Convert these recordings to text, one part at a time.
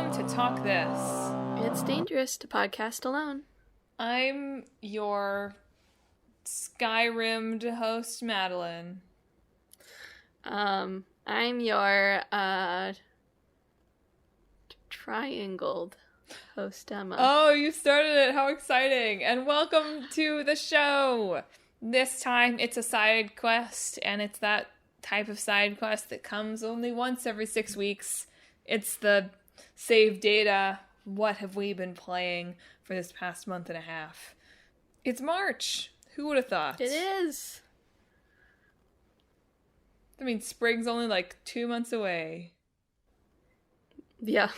welcome to Talk This. It's dangerous to podcast alone. I'm your Skyrimmed host, Madelyn. I'm your, triangled host, Emma. Oh, you started it. How exciting. And welcome to the show. This time it's a side quest, and it's that type of side quest that comes only once every 6 weeks. It's the save data. What have we been playing for this past month and a half? It's March. Who would have thought? It is. I mean, spring's only like 2 months away. Yeah.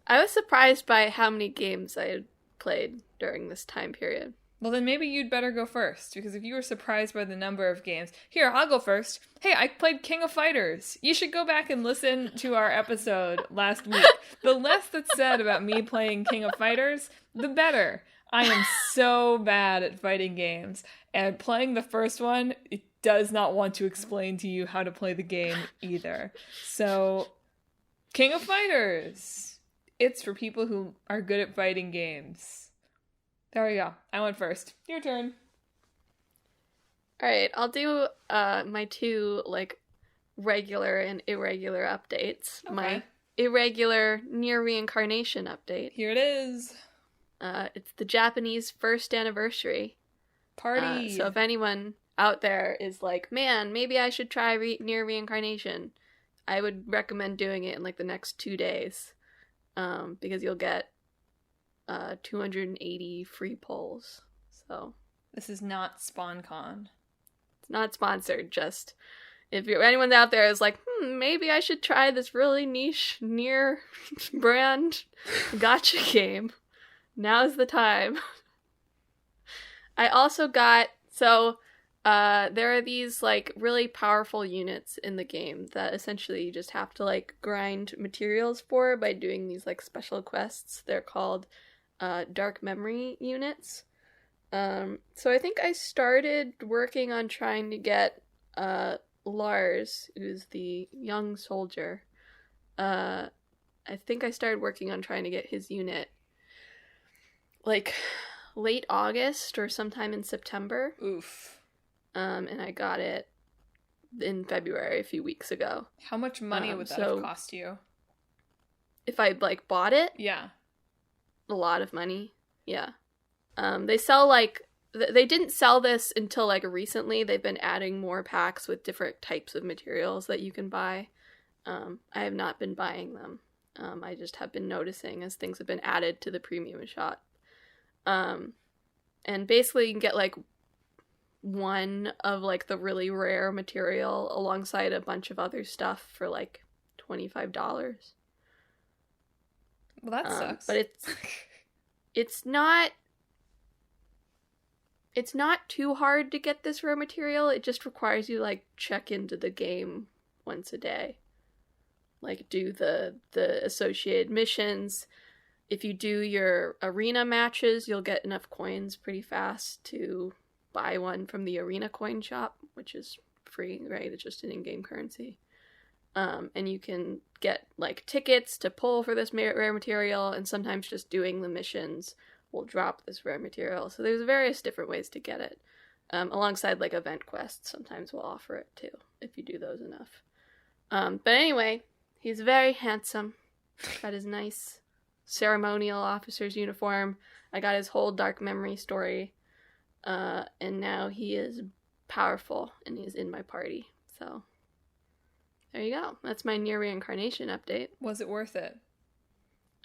I was surprised by how many games I had played during this time period. Well, then maybe you'd better go first, because if you were surprised by the number of games... Here, I'll go first. Hey, I played King of Fighters. You should go back and listen to our episode last week. The less that's said about me playing King of Fighters, the better. I am so bad at fighting games, and playing the first one, it does not want to explain to you how to play the game either. So, King of Fighters. It's for people who are good at fighting games. There we go. I went first. Your turn. Alright, I'll do my two, regular and irregular updates. Okay. My irregular near reincarnation update. Here it is. It's the Japanese first anniversary. Party. So if anyone out there is like, man, maybe I should try near reincarnation, I would recommend doing it in the next 2 days. Because you'll get 280 free polls. So This is not SpawnCon. it's not sponsored, just if anyone out there is like, maybe I should try this really niche near brand gacha game, now's the time. I also got, there are these really powerful units in the game that essentially you just have to grind materials for by doing these special quests. They're called dark memory units. So I think I started working on trying to get Lars, who's the young soldier. I think I started working on trying to get his unit late August or sometime in September. Oof. And I got it in February a few weeks ago. How much money would that have cost you? If I bought it? Yeah. A lot of money. Yeah. They sell they didn't sell this until recently. They've been adding more packs with different types of materials that you can buy. I have not been buying them. I just have been noticing as things have been added to the premium shop. And basically you can get one of the really rare material alongside a bunch of other stuff for $25. Well, that sucks. But it's not too hard to get this rare material. It just requires you check into the game once a day. Do the associated missions. If you do your arena matches, you'll get enough coins pretty fast to buy one from the arena coin shop, which is free, right? It's just an in-game currency. And you can get tickets to pull for this rare material, and sometimes just doing the missions will drop this rare material. So there's various different ways to get it. Alongside event quests, sometimes we'll offer it too, if you do those enough. But anyway, he's very handsome. Got his nice ceremonial officer's uniform. I got his whole dark memory story. And now he is powerful, and he's in my party. So, there you go. That's my near reincarnation update. Was it worth it?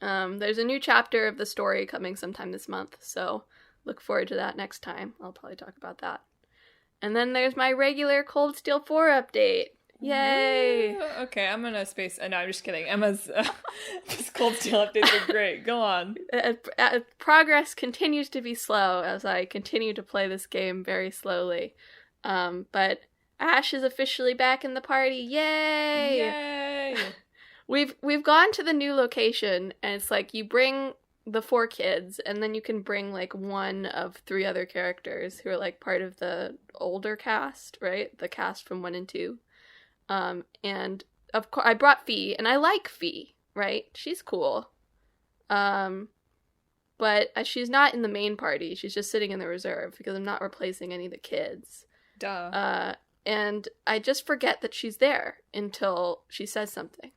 There's a new chapter of the story coming sometime this month, so look forward to that next time. I'll probably talk about that. And then there's my regular Cold Steel 4 update. Yay! Okay, I'm gonna space... No, I'm just kidding. Emma's Cold Steel updates are great. Go on. Progress continues to be slow as I continue to play this game very slowly. But Ash is officially back in the party. Yay! Yay! We've gone to the new location, and it's you bring the 4 kids, and then you can bring one of 3 other characters who are part of the older cast, right? The cast from 1 and 2. And of course, I brought Fee, and I like Fee, right? She's cool. But she's not in the main party. She's just sitting in the reserve because I'm not replacing any of the kids. Duh. And I just forget that she's there until she says something.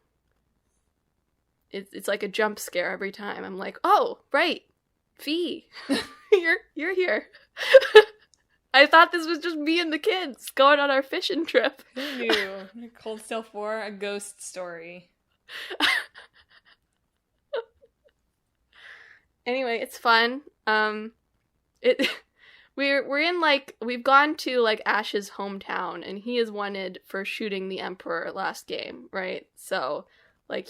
It's like a jump scare every time. I'm like, oh, right, Fee, you're here. I thought this was just me and the kids going on our fishing trip. Who knew? Cold Steel 4, a ghost story. Anyway, it's fun. We're in, like, we've gone to, like, Ash's hometown, and he is wanted for shooting the Emperor last game, right? So, like,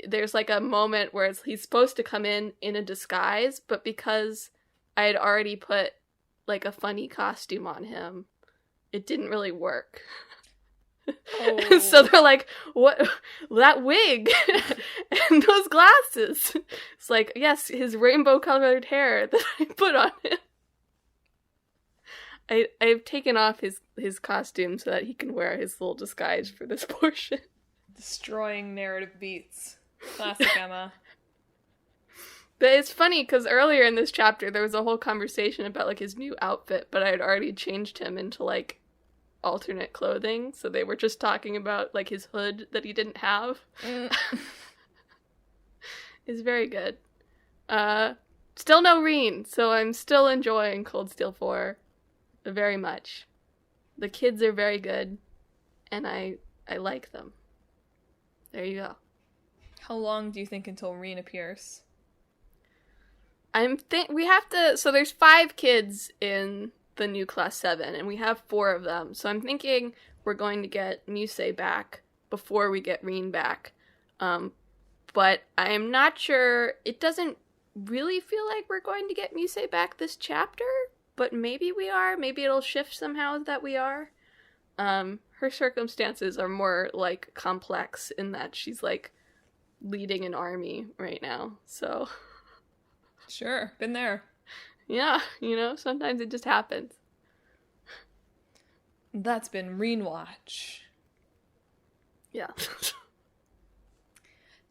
there's, like, a moment where he's supposed to come in a disguise, but because I had already put, like, a funny costume on him, it didn't really work. Oh. So they're like, what? That wig and those glasses. It's like, yes, his rainbow-colored hair that I put on him. I've taken off his costume so that he can wear his little disguise for this portion. Destroying narrative beats. Classic Emma. But it's funny, because earlier in this chapter, there was a whole conversation about, like, his new outfit, but I had already changed him into, like, alternate clothing, so they were just talking about, like, his hood that he didn't have. It's very good. Still no Reen, so I'm still enjoying Cold Steel 4 very much. The kids are very good, and I like them. There you go. How long do you think until Reen appears? We have to, so there's 5 kids in the new Class 7, and we have 4 of them, so I'm thinking we're going to get Musei back before we get Reen back. But I'm not sure, it doesn't really feel like we're going to get Musei back this chapter, but maybe we are, maybe it'll shift somehow that we are. Her circumstances are more, like, complex in that she's, like, leading an army right now, so... Sure, been there. Yeah, sometimes it just happens. That's been Reen Watch. Yeah.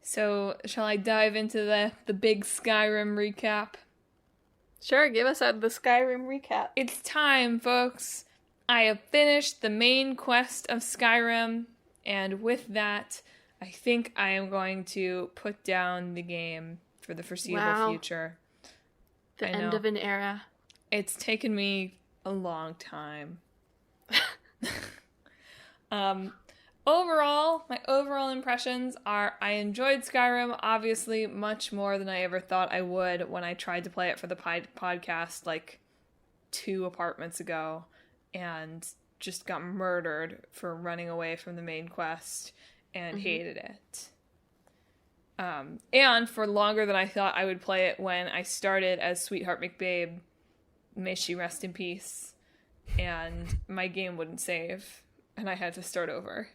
So, shall I dive into the big Skyrim recap? Sure, give us the Skyrim recap. It's time, folks. I have finished the main quest of Skyrim, and with that, I think I am going to put down the game for the foreseeable future. The end of an era. It's taken me a long time. Overall, my overall impressions are I enjoyed Skyrim, obviously, much more than I ever thought I would when I tried to play it for the podcast, like, 2 apartments ago, and just got murdered for running away from the main quest, and hated it. And for longer than I thought I would play it when I started as Sweetheart McBabe, may she rest in peace, and my game wouldn't save, and I had to start over.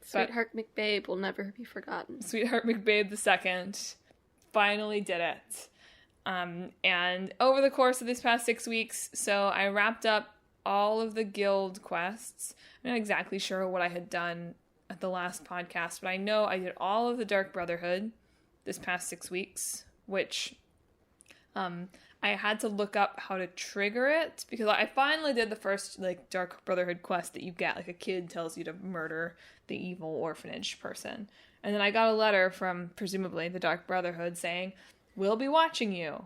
Sweetheart McBabe will never be forgotten. Sweetheart McBabe II finally did it. And over the course of these past 6 weeks, so I wrapped up all of the guild quests. I'm not exactly sure what I had done at the last podcast, but I know I did all of the Dark Brotherhood this past 6 weeks, which I had to look up how to trigger it, because I finally did the first, like, Dark Brotherhood quest that you get, like, a kid tells you to murder the evil orphanage person, and then I got a letter from, presumably, the Dark Brotherhood saying, we'll be watching you,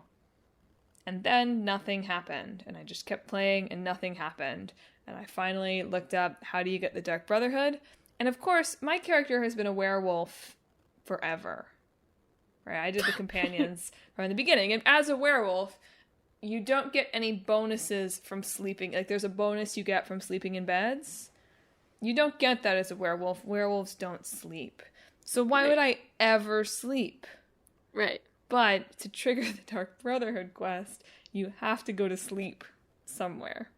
and then nothing happened, and I just kept playing, and nothing happened, and I finally looked up, how do you get the Dark Brotherhood? And of course, my character has been a werewolf forever. Right? I did the companions from the beginning. And as a werewolf, you don't get any bonuses from sleeping. Like, there's a bonus you get from sleeping in beds. You don't get that as a werewolf. Werewolves don't sleep. So why would I ever sleep? Right. But to trigger the Dark Brotherhood quest, you have to go to sleep somewhere.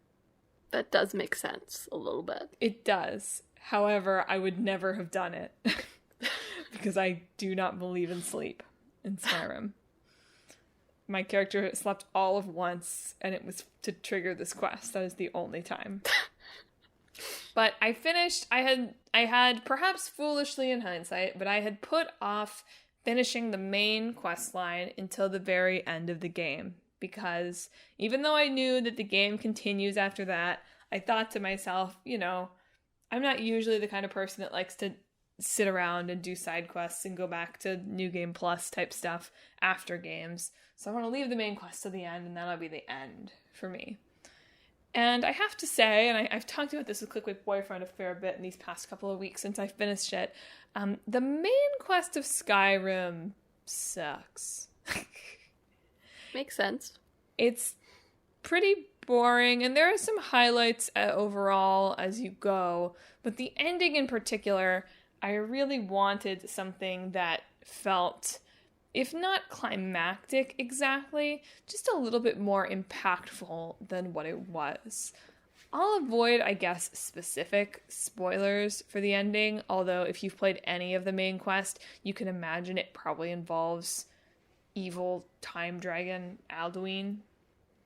That does make sense a little bit. It does. However, I would never have done it because I do not believe in sleep in Skyrim. My character slept all of once, and it was to trigger this quest. That is the only time. But I had perhaps foolishly in hindsight, but I had put off finishing the main quest line until the very end of the game. Because even though I knew that the game continues after that, I thought to myself, I'm not usually the kind of person that likes to sit around and do side quests and go back to New Game Plus type stuff after games. So I want to leave the main quest to the end, and that'll be the end for me. And I have to say, and I've talked about this with Click with Boyfriend a fair bit in these past couple of weeks since I finished it, the main quest of Skyrim sucks. Makes sense. It's pretty boring, and there are some highlights overall as you go, but the ending in particular, I really wanted something that felt, if not climactic exactly, just a little bit more impactful than what it was. I'll avoid, I guess, specific spoilers for the ending, although if you've played any of the main quest, you can imagine it probably involves evil time dragon Alduin,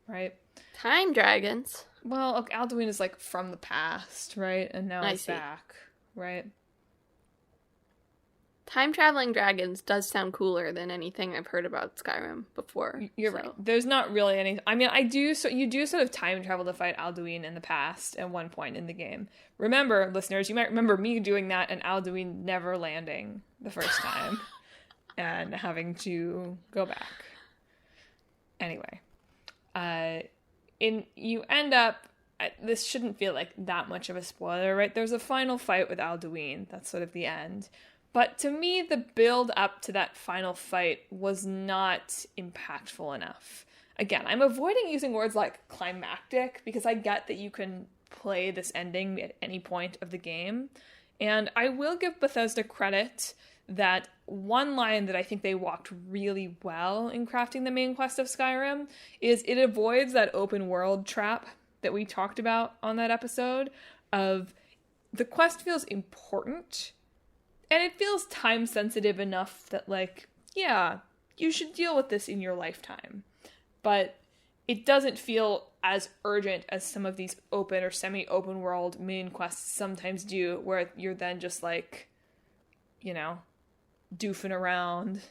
right? Time dragons? Well, okay, Alduin is like from the past, right? And now he's back, right? Time traveling dragons does sound cooler than anything I've heard about Skyrim before. You're right. There's not really any. I mean, you do sort of time travel to fight Alduin in the past at one point in the game. Remember, listeners, you might remember me doing that and Alduin never landing the first time and having to go back. Anyway, you end up. This shouldn't feel like that much of a spoiler, right? There's a final fight with Alduin. That's sort of the end. But to me, the build up to that final fight was not impactful enough. Again, I'm avoiding using words like climactic because I get that you can play this ending at any point of the game. And I will give Bethesda credit that one line that I think they walked really well in crafting the main quest of Skyrim is it avoids that open world trap that we talked about on that episode of the quest feels important. And it feels time sensitive enough that, like, yeah, you should deal with this in your lifetime. But it doesn't feel as urgent as some of these open or semi-open world main quests sometimes do, where you're then just, like, doofing around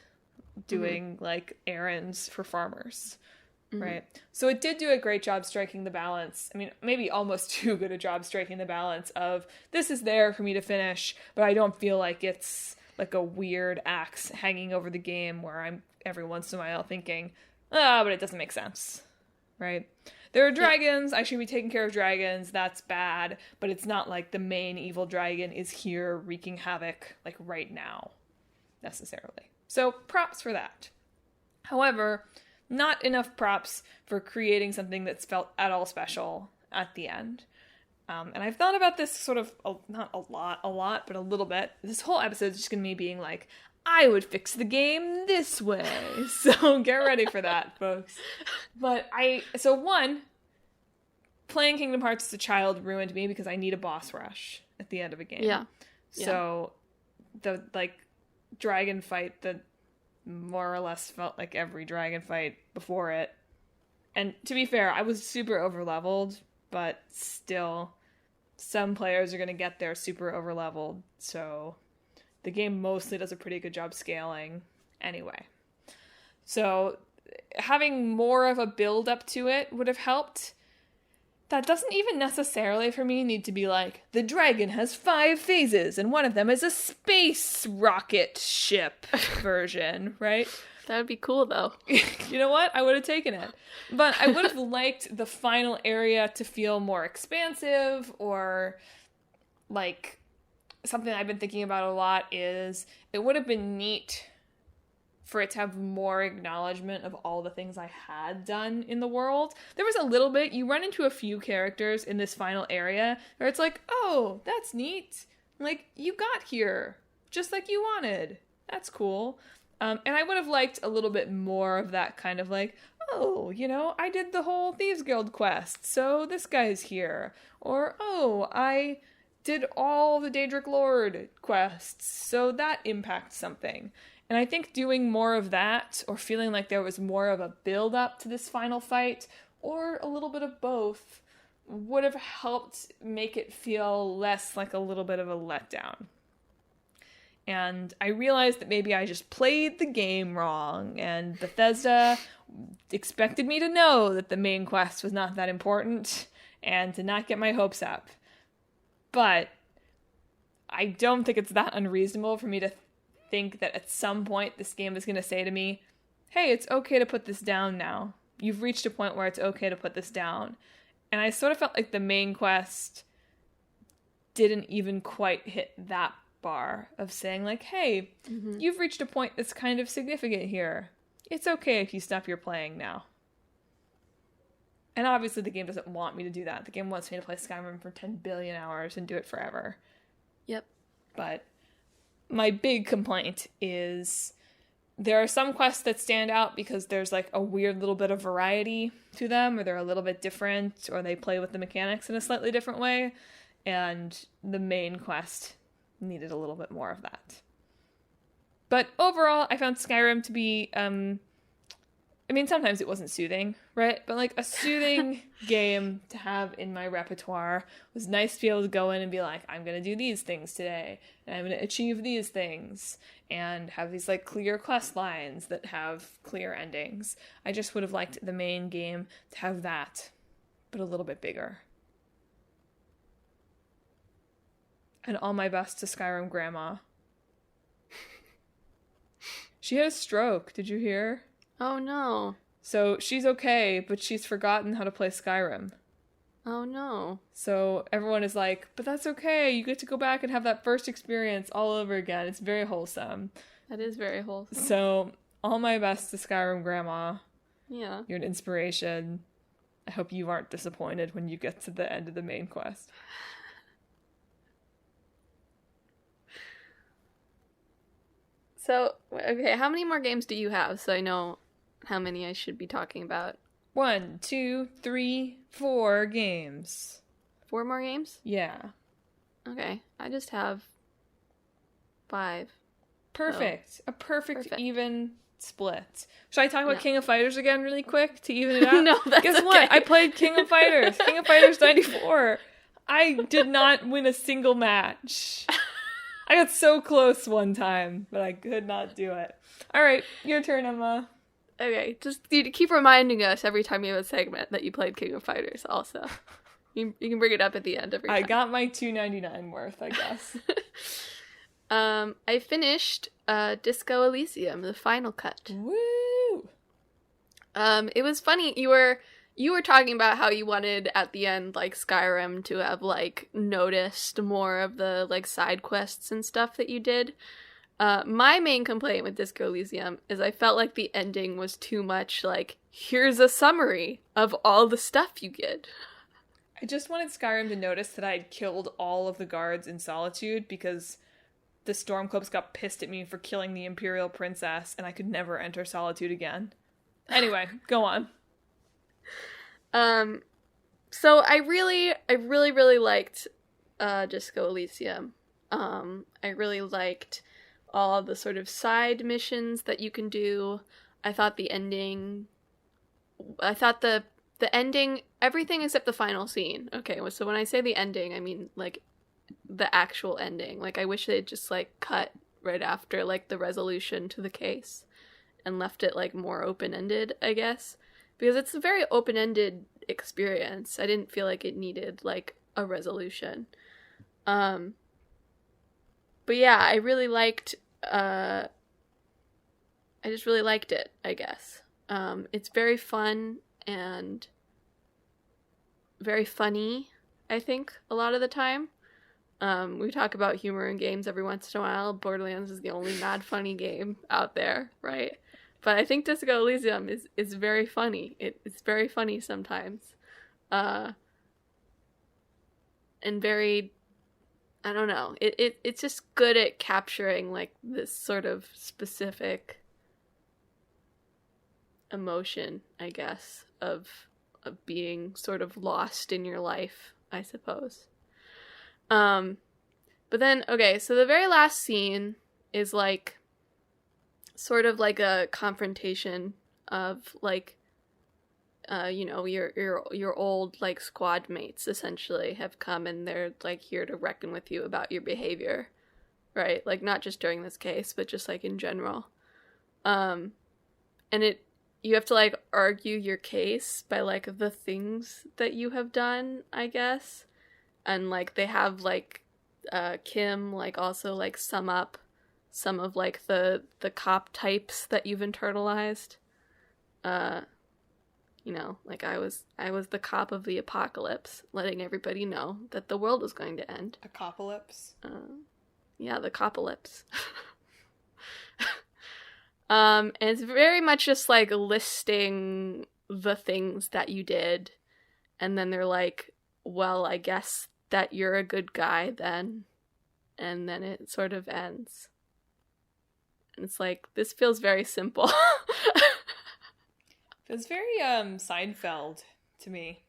doing, like, errands for farmers. Mm-hmm. Right? So it did do a great job striking the balance. I mean, maybe almost too good a job striking the balance of this is there for me to finish, but I don't feel like it's like a weird axe hanging over the game where I'm every once in a while thinking, but it doesn't make sense. Right? There are dragons. I should be taking care of dragons. That's bad. But it's not like the main evil dragon is here wreaking havoc like right now, necessarily. So props for that. However, not enough props for creating something that's felt at all special at the end. And I've thought about this sort of, not a lot, but a little bit. This whole episode is just going to be being like, I would fix the game this way. So get ready for that, folks. But one, playing Kingdom Hearts as a child ruined me because I need a boss rush at the end of a game. Yeah. So the, like, dragon fight that more or less felt like every dragon fight before it. And to be fair, I was super over-leveled, but still, some players are going to get there super over-leveled, so the game mostly does a pretty good job scaling anyway. So having more of a build-up to it would have helped. That doesn't even necessarily, for me, need to be like, the dragon has 5 phases, and one of them is a space rocket ship version, right? That would be cool, though. You know what? I would have taken it. But I would have liked the final area to feel more expansive, or, like, something I've been thinking about a lot is, it would have been neat for it to have more acknowledgement of all the things I had done in the world. There was a little bit, you run into a few characters in this final area where it's like, oh, that's neat. Like, you got here just like you wanted. That's cool. And I would have liked a little bit more of that kind of like, oh, I did the whole Thieves Guild quest, so this guy's here. Or, oh, I did all the Daedric Lord quests, so that impacts something. And I think doing more of that, or feeling like there was more of a build-up to this final fight, or a little bit of both, would have helped make it feel less like a little bit of a letdown. And I realized that maybe I just played the game wrong, and Bethesda expected me to know that the main quest was not that important and to not get my hopes up. But I don't think it's that unreasonable for me to think that at some point this game is going to say to me, hey, it's okay to put this down now. You've reached a point where it's okay to put this down. And I sort of felt like the main quest didn't even quite hit that bar of saying like, hey, you've reached a point that's kind of significant here. It's okay if you stop your playing now. And obviously the game doesn't want me to do that. The game wants me to play Skyrim for 10 billion hours and do it forever. Yep. But my big complaint is there are some quests that stand out because there's like a weird little bit of variety to them, or they're a little bit different, or they play with the mechanics in a slightly different way. And the main quest needed a little bit more of that. But overall, I found Skyrim to be, sometimes it wasn't soothing, right? But like a soothing game to have in my repertoire. It was nice to be able to go in and be like, I'm going to do these things today, and I'm going to achieve these things, and have these like clear quest lines that have clear endings. I just would have liked the main game to have that, but a little bit bigger. And all my best to Skyrim Grandma. She had a stroke, did you hear? Oh no. So she's okay, but she's forgotten how to play Skyrim. Oh no. So everyone is like, but that's okay, you get to go back and have that first experience all over again. It's very wholesome. That is very wholesome. So all my best to Skyrim Grandma. Yeah. You're an inspiration. I hope you aren't disappointed when you get to the end of the main quest. So, okay, how many more games do you have so I know how many I should be talking about? 1, 2, 3, 4 games. 4 more games? Yeah. Okay, I just have 5. Perfect. A perfect even split. Should I talk about No. King of Fighters again really quick to even it out? No, that's Guess okay. what? I played King of Fighters. King of Fighters 94. I did not win a single match. I got so close one time, but I could not do it. All right, your turn, Emma. Okay, just you keep reminding us every time you have a segment that you played King of Fighters also. You can bring it up at the end every time. I got my $2.99 worth, I guess. I finished Disco Elysium, the final cut. Woo! It was funny. You were talking about how you wanted at the end, like, Skyrim to have, like, noticed more of the, like, side quests and stuff that you did. My main complaint with Disco Elysium is I felt like the ending was too much, like, here's a summary of all the stuff you did. I just wanted Skyrim to notice that I had killed all of the guards in Solitude because the Stormcloaks got pissed at me for killing the Imperial Princess, and I could never enter Solitude again. Anyway, go on. So I really liked Disco Elysium. I really liked all the sort of side missions that you can do. I thought the ending, the ending, everything except the final scene. Okay, so when I say the ending, I mean, like, the actual ending. Like, I wish they'd just, like, cut right after, like, the resolution to the case and left it, like, more open-ended, I guess. Because it's a very open-ended experience. I didn't feel like it needed, like, a resolution. But yeah, I really liked, I just really liked it, I guess. It's very fun and very funny, I think, a lot of the time. We talk about humor in games every once in a while. Borderlands is the only mad funny game out there, right? But I think Disco Elysium is very funny. It's very funny sometimes. And very, I don't know. It's just good at capturing, like, this sort of specific emotion, I guess, of being sort of lost in your life, I suppose. But then, okay, so the very last scene is, like, sort of like a confrontation of, like, your old like squad mates essentially have come and they're like here to reckon with you about your behavior, right? Like not just during this case, but just like in general. And you have to like argue your case by like the things that you have done, I guess. And like they have like Kim like also like sum up some of like the cop types that you've internalized. Like I was the cop of the apocalypse, letting everybody know that the world was going to end. Apocalypse? Yeah, the copalypse. And it's very much just like listing the things that you did, and then they're like, well, I guess that you're a good guy then. And then it sort of ends. And it's like, this feels very simple. It's very Seinfeld to me.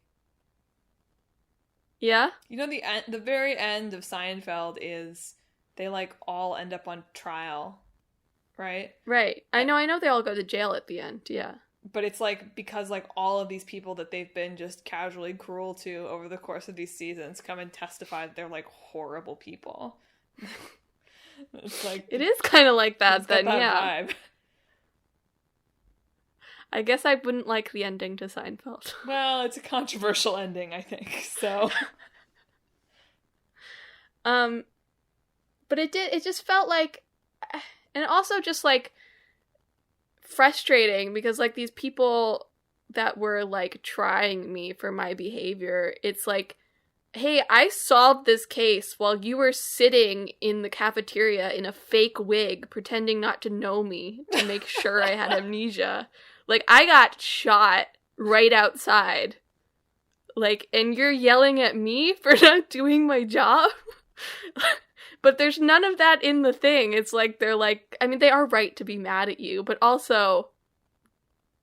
Yeah? You know, the very end of Seinfeld is they like all end up on trial, right? Right. I know they all go to jail at the end, yeah. But it's like because like all of these people that they've been just casually cruel to over the course of these seasons come and testify that they're like horrible people. It's like it is kind of like that then, that yeah. Vibe. I guess I wouldn't like the ending to Seinfeld. Well, it's a controversial ending, I think. So, but it just felt like, and also just like frustrating because like these people that were like trying me for my behavior, it's like, hey, I solved this case while you were sitting in the cafeteria in a fake wig pretending not to know me to make sure I had amnesia. Like, I got shot right outside. Like, and you're yelling at me for not doing my job? But there's none of that in the thing. It's like, they're like, I mean, they are right to be mad at you, but also,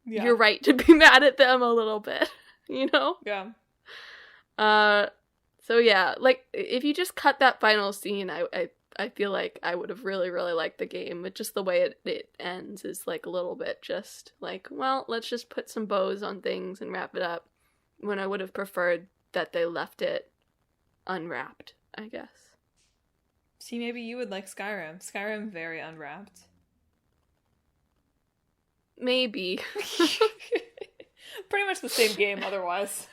you're right to be mad at them a little bit, you know? Yeah. So yeah, like, if you just cut that final scene, I feel like I would have really, really liked the game, but just the way it ends is like a little bit just like, well, let's just put some bows on things and wrap it up, when I would have preferred that they left it unwrapped, I guess. See, maybe you would like Skyrim. Skyrim very unwrapped. Maybe. Pretty much the same game otherwise.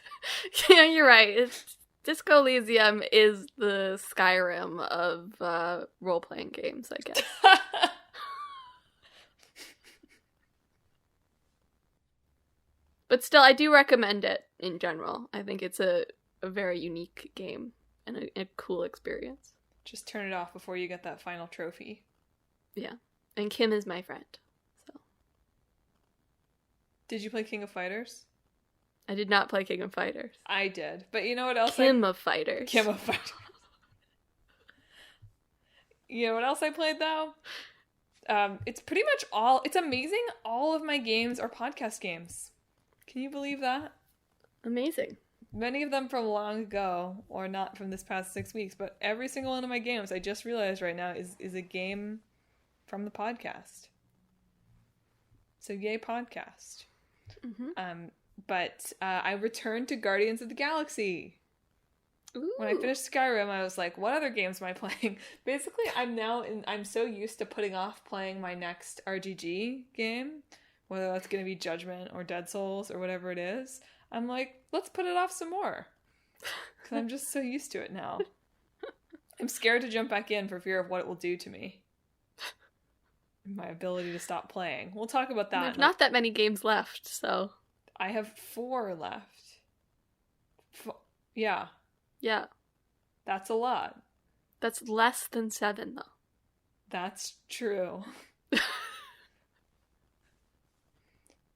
Yeah, you're right. Disco Elysium is the Skyrim of role-playing games, I guess. But still, I do recommend it in general. I think it's a very unique game and a cool experience. Just turn it off before you get that final trophy. Yeah. And Kim is my friend. So. Did you play King of Fighters? I did not play King of Fighters. I did. But you know what else Kim of Fighters. Kim of Fighters. You know what else I played, though? It's pretty much it's amazing. All of my games are podcast games. Can you believe that? Amazing. Many of them from long ago, or not from this past 6 weeks, but every single one of my games, I just realized right now, is a game from the podcast. So yay, podcast. Mm-hmm. But I returned to Guardians of the Galaxy. Ooh. When I finished Skyrim, I was like, what other games am I playing? Basically, I'm so used to putting off playing my next RGG game, whether that's going to be Judgment or Dead Souls or whatever it is. I'm like, let's put it off some more. Because I'm just so used to it now. I'm scared to jump back in for fear of what it will do to me. My ability to stop playing. We'll talk about that. There's not that many games left, so... I have 4 left. Yeah. Yeah. That's a lot. That's less than 7, though. That's true.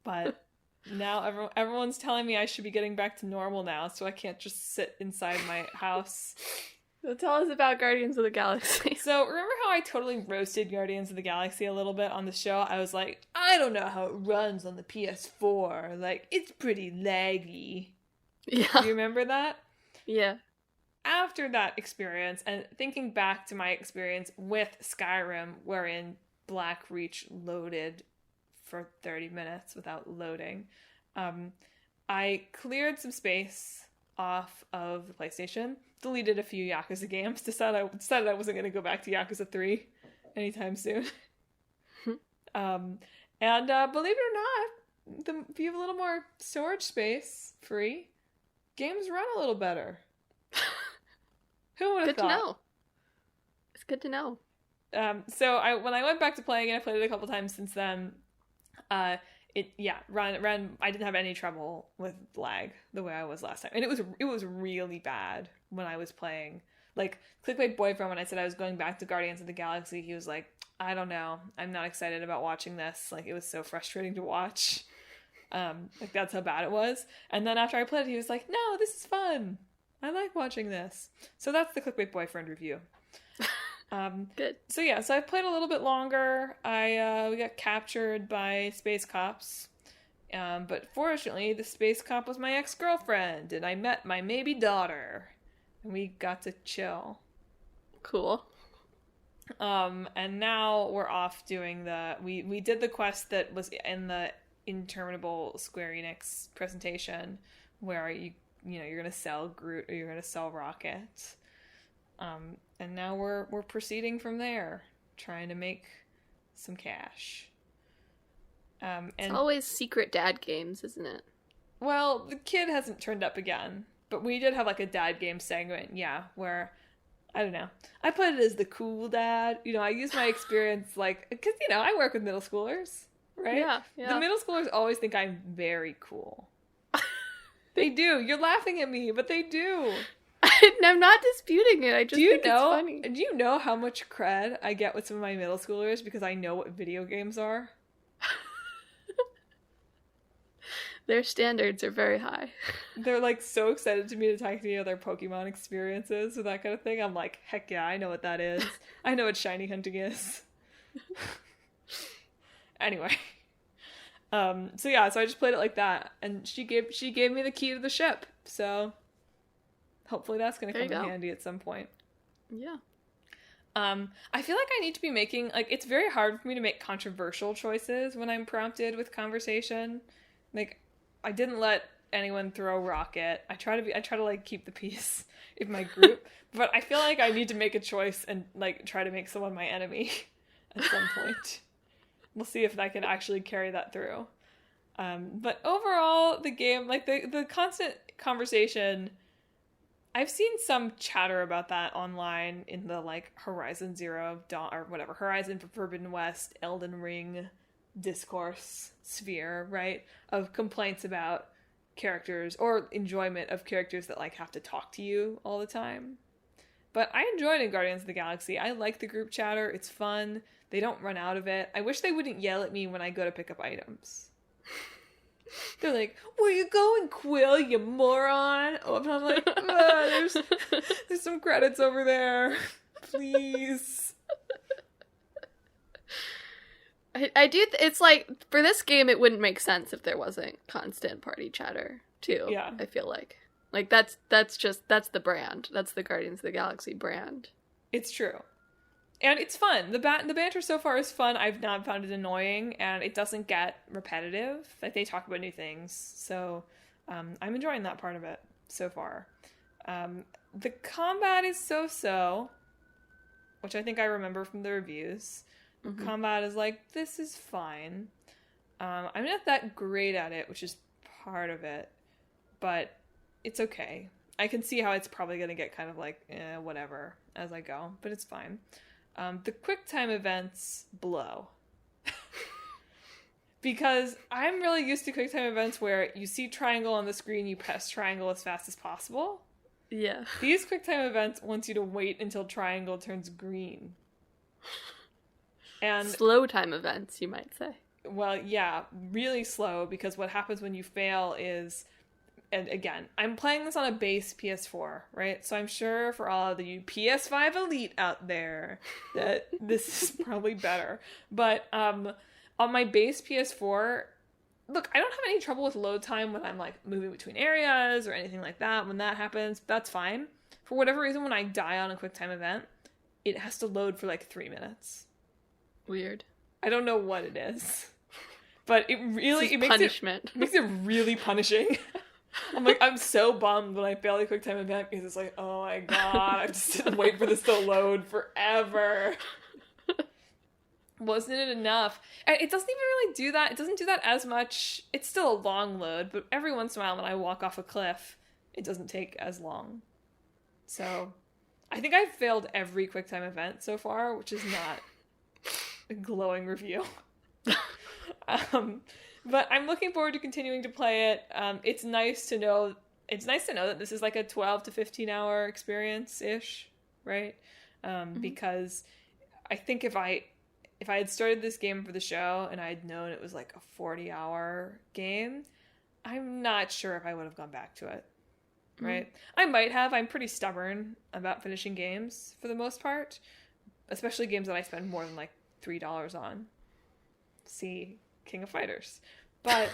But now everyone's telling me I should be getting back to normal now, so I can't just sit inside my house. So tell us about Guardians of the Galaxy. So remember how I totally roasted Guardians of the Galaxy a little bit on the show? I was like, I don't know how it runs on the PS4. Like, it's pretty laggy. Yeah. Do you remember that? Yeah. After that experience, and thinking back to my experience with Skyrim, wherein Blackreach loaded for 30 minutes without loading, I cleared some space off of the PlayStation, deleted a few Yakuza games, decided I wasn't going to go back to Yakuza 3 anytime soon. And believe it or not, if you have a little more storage space free, games run a little better. Who would have thought? Good to know. It's good to know. So when I went back to playing it, I played it a couple times since then. Ran. I didn't have any trouble with lag the way I was last time, and it was really bad when I was playing. Like, Click my boyfriend, when I said I was going back to Guardians of the Galaxy, he was like, I don't know, I'm not excited about watching this. Like, it was so frustrating to watch. Like, that's how bad it was. And then after I played it, he was like, no, this is fun. I like watching this. So that's the Clickbait Boyfriend review. Good. So yeah, so I played a little bit longer. We got captured by space cops. But fortunately, the space cop was my ex-girlfriend, and I met my maybe daughter. And we got to chill. Cool. And now we're off doing we did the quest that was in the interminable Square Enix presentation, where you're gonna sell Groot or you're gonna sell Rocket. And now we're proceeding from there, trying to make some cash. And it's always secret dad games, isn't it? Well, the kid hasn't turned up again, but we did have like a dad game segment, where, I don't know, I put it as the cool dad. I use my experience, like, because, I work with middle schoolers, right? Yeah. The middle schoolers always think I'm very cool. They do. You're laughing at me, but they do. I'm not disputing it. I just think it's funny. Do you know how much cred I get with some of my middle schoolers because I know what video games are? Their standards are very high. They're like so excited to talk to me about their Pokemon experiences or that kind of thing. I'm like, heck yeah, I know what that is. I know what shiny hunting is. Anyway. So I just played it like that, and she gave me the key to the ship, so hopefully that's gonna come in handy at some point. Yeah. I feel like I need to be making, like, it's very hard for me to make controversial choices when I'm prompted with conversation. Like, I didn't let anyone throw Rocket. I try to like keep the peace in my group, but I feel like I need to make a choice and like try to make someone my enemy at some point. We'll see if I can actually carry that through. But overall, the game, like the constant conversation, I've seen some chatter about that online in the like Horizon Zero Dawn or whatever, Horizon Forbidden West, Elden Ring discourse sphere, right? Of complaints about characters or enjoyment of characters that like have to talk to you all the time. But I enjoyed in Guardians of the Galaxy. I like the group chatter. It's fun. They don't run out of it. I wish they wouldn't yell at me when I go to pick up items. They're like, where you going, Quill, you moron? Oh, and I'm like, there's some credits over there. Please. I do. It's like, for this game, it wouldn't make sense if there wasn't constant party chatter, too. Yeah. I feel like. Like, that's the brand. That's the Guardians of the Galaxy brand. It's true. And it's fun. The banter so far is fun. I've not found it annoying, and it doesn't get repetitive. Like, they talk about new things. So, I'm enjoying that part of it so far. The combat is so-so, which I think I remember from the reviews. Mm-hmm. Combat is like, this is fine. I'm not that great at it, which is part of it, but it's okay. I can see how it's probably going to get kind of like, whatever, as I go, but it's fine. The QuickTime events blow. Because I'm really used to QuickTime events where you see triangle on the screen, you press triangle as fast as possible. Yeah. These QuickTime events want you to wait until triangle turns green. And slow time events, you might say. Well, yeah, really slow, because what happens when you fail is, and again, I'm playing this on a base PS4, right? So I'm sure for all of you PS5 Elite out there that this is probably better. But on my base PS4, look, I don't have any trouble with load time when I'm like moving between areas or anything like that. When that happens, that's fine. For whatever reason, when I die on a QuickTime event, it has to load for like 3 minutes. Weird. I don't know what it is. But it really makes punishment. Makes it really punishing. I'm so bummed when I fail a quick time event because it's like, oh my god, I have to sit and wait for this to load forever. Wasn't it enough? And it doesn't even really do that. It doesn't do that as much. It's still a long load, but every once in a while when I walk off a cliff, it doesn't take as long. So, I think I've failed every QuickTime event so far, which is not a glowing review. But I'm looking forward to continuing to play it. It's nice to know that this is like a 12 to 15 hour experience-ish, right? Because I think if I had started this game for the show and I'd known it was like a 40-hour game, I'm not sure if I would have gone back to it, right? I might have. I'm pretty stubborn about finishing games for the most part, especially games that I spend more than like $3 on. See King of Fighters. But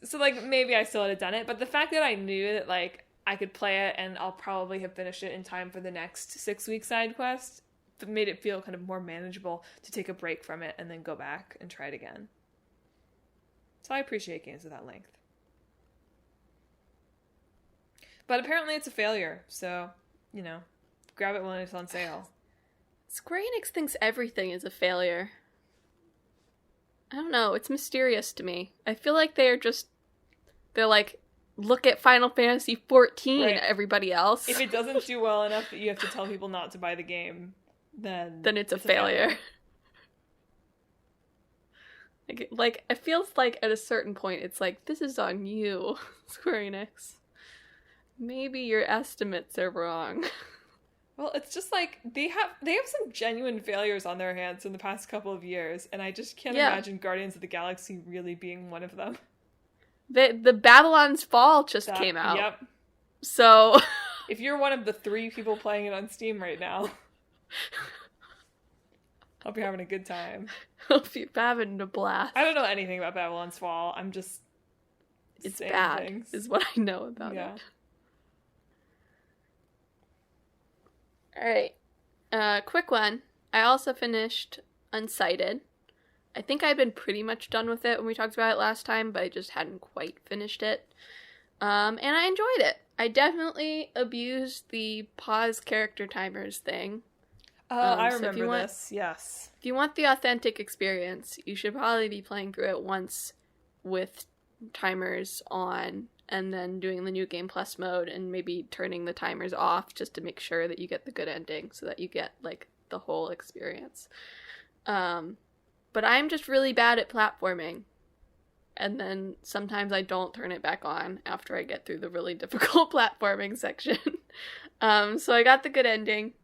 so like maybe I still would have done it, but the fact that I knew that like I could play it and I'll probably have finished it in time for the next 6-week side quest made it feel kind of more manageable to take a break from it and then go back and try it again. So I appreciate games of that length. But apparently it's a failure, so, you know, grab it when it's on sale. Square Enix thinks everything is a failure. I don't know, it's mysterious to me. I feel like they're like, look at Final Fantasy XIV, right. Everybody else. If it doesn't do well enough that you have to tell people not to buy the game, then it's a failure. Like, it feels like at a certain point, it's like, this is on you, Square Enix. Maybe your estimates are wrong. Well, it's just like, they have some genuine failures on their hands in the past couple of years, and I just can't imagine Guardians of the Galaxy really being one of them. The Babylon's Fall just came out. Yep. So... if you're one of the 3 people playing it on Steam right now, hope you're having a good time. Hope you're having a blast. I don't know anything about Babylon's Fall. I'm just it's saying bad, things. Is what I know about it. Alright. Quick one. I also finished Unsighted. I think I'd been pretty much done with it when we talked about it last time, but I just hadn't quite finished it. And I enjoyed it. I definitely abused the pause character timers thing. I remember this, yes. If you want the authentic experience, you should probably be playing through it once with timers on, and then doing the New Game Plus mode, and maybe turning the timers off just to make sure that you get the good ending, so that you get, like, the whole experience. But I'm just really bad at platforming. And then sometimes I don't turn it back on after I get through the really difficult platforming section. So I got the good ending.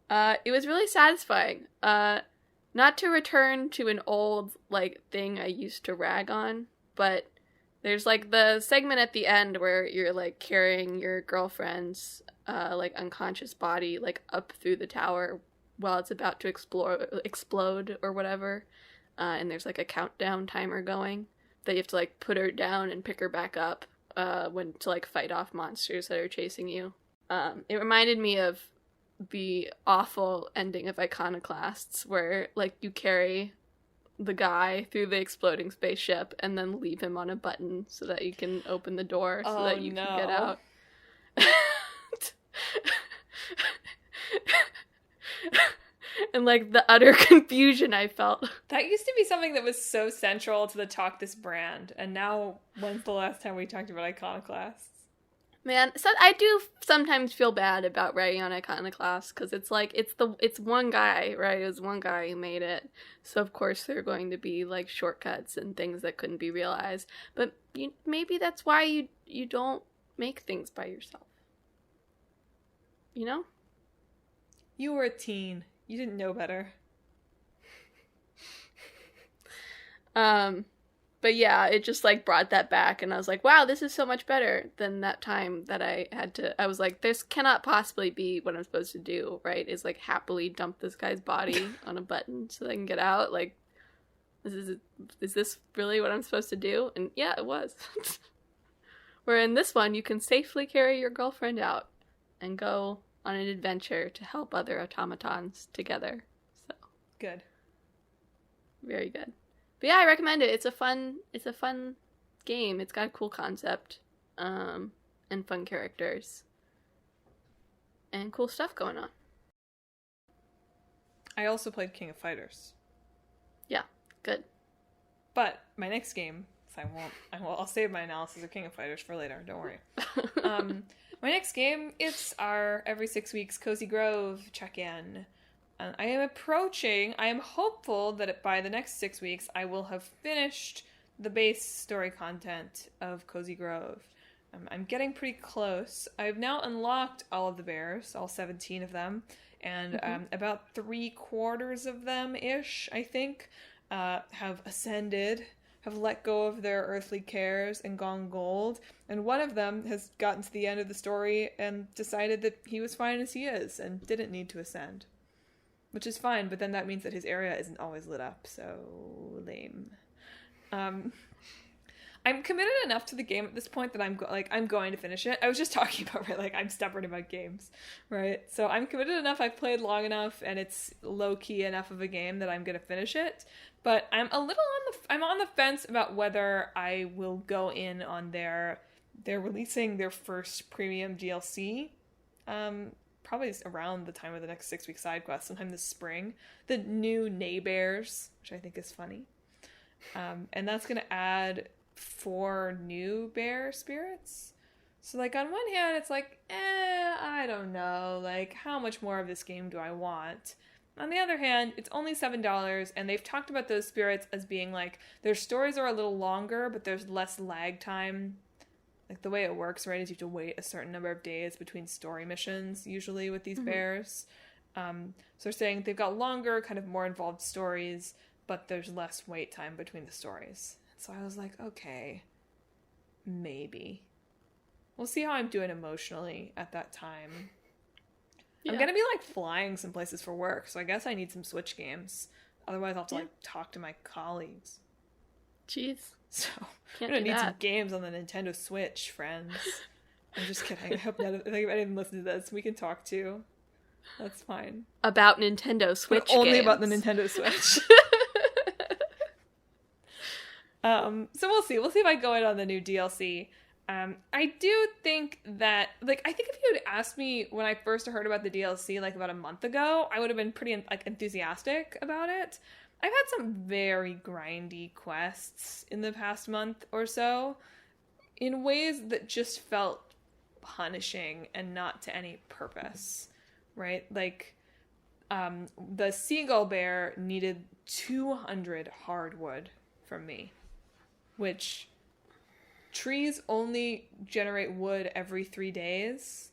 It was really satisfying. Not to return to an old, like, thing I used to rag on, but there's, like, the segment at the end where you're, like, carrying your girlfriend's, like, unconscious body, like, up through the tower while it's about to explode or whatever. And there's, like, a countdown timer going that you have to, like, put her down and pick her back up when to, like, fight off monsters that are chasing you. It reminded me of the awful ending of Iconoclasts, where, like, you carry the guy through the exploding spaceship and then leave him on a button so that you can open the door so that you can get out. And, like, the utter confusion I felt. That used to be something that was so central to the Talk This brand, and now, when's the last time we talked about Iconoclasts? Man, so I do sometimes feel bad about writing on Iconoclasts, because it's like, it's one guy, right? It was one guy who made it, so of course there are going to be, like, shortcuts and things that couldn't be realized, but maybe that's why you don't make things by yourself. You know? You were a teen. You didn't know better. But yeah, it just, like, brought that back, and I was like, wow, this is so much better than that time that I was like, this cannot possibly be what I'm supposed to do, right? Is, like, happily dump this guy's body on a button so they can get out. Like, is this really what I'm supposed to do? And yeah, it was. Where in this one, you can safely carry your girlfriend out and go on an adventure to help other automatons together. So good. Very good. But yeah, I recommend it. It's a fun game. It's got a cool concept, and fun characters, and cool stuff going on. I also played King of Fighters. Yeah, good. But my next game, so I'll save my analysis of King of Fighters for later, don't worry. My next game, it's our every 6 weeks Cozy Grove check-in. I am hopeful that by the next 6 weeks I will have finished the base story content of Cozy Grove. I'm getting pretty close. I've now unlocked all of the bears, all 17 of them, and about 3/4 of them-ish, I think, have ascended, have let go of their earthly cares and gone gold, and one of them has gotten to the end of the story and decided that he was fine as he is and didn't need to ascend. Which is fine, but then that means that his area isn't always lit up, so lame. I'm committed enough to the game at this point that I'm going to finish it. I was just talking about, right, like, I'm stubborn about games, right? So I'm committed enough, I've played long enough, and it's low-key enough of a game that I'm going to finish it. But I'm I'm on the fence about whether I will go in on they're releasing their first premium DLC, probably around the time of the next 6 week side quest, sometime this spring. The new Neighbors, which I think is funny. And that's going to add 4 new bear spirits. So, like, on one hand, it's like, I don't know. Like, how much more of this game do I want? On the other hand, it's only $7, and they've talked about those spirits as being, like, their stories are a little longer, but there's less lag time. Like, the way it works, right, is you have to wait a certain number of days between story missions, usually, with these bears. So they're saying they've got longer, kind of more involved stories, but there's less wait time between the stories. So I was like, okay, maybe. We'll see how I'm doing emotionally at that time. Yeah. I'm gonna be, like, flying some places for work, so I guess I need some Switch games. Otherwise I'll have to, like, talk to my colleagues. Jeez. So, I'm gonna need some games on the Nintendo Switch, friends. I'm just kidding. I hope if anyone listens to this, we can talk too. That's fine. About Nintendo Switch games. Only about the Nintendo Switch. So we'll see. We'll see if I go in on the new DLC. I do think that, like, I think if you had asked me when I first heard about the DLC, like, about a month ago, I would have been pretty, like, enthusiastic about it. I've had some very grindy quests in the past month or so in ways that just felt punishing and not to any purpose, right? Like, the seagull bear needed 200 hardwood from me, which trees only generate wood every 3 days,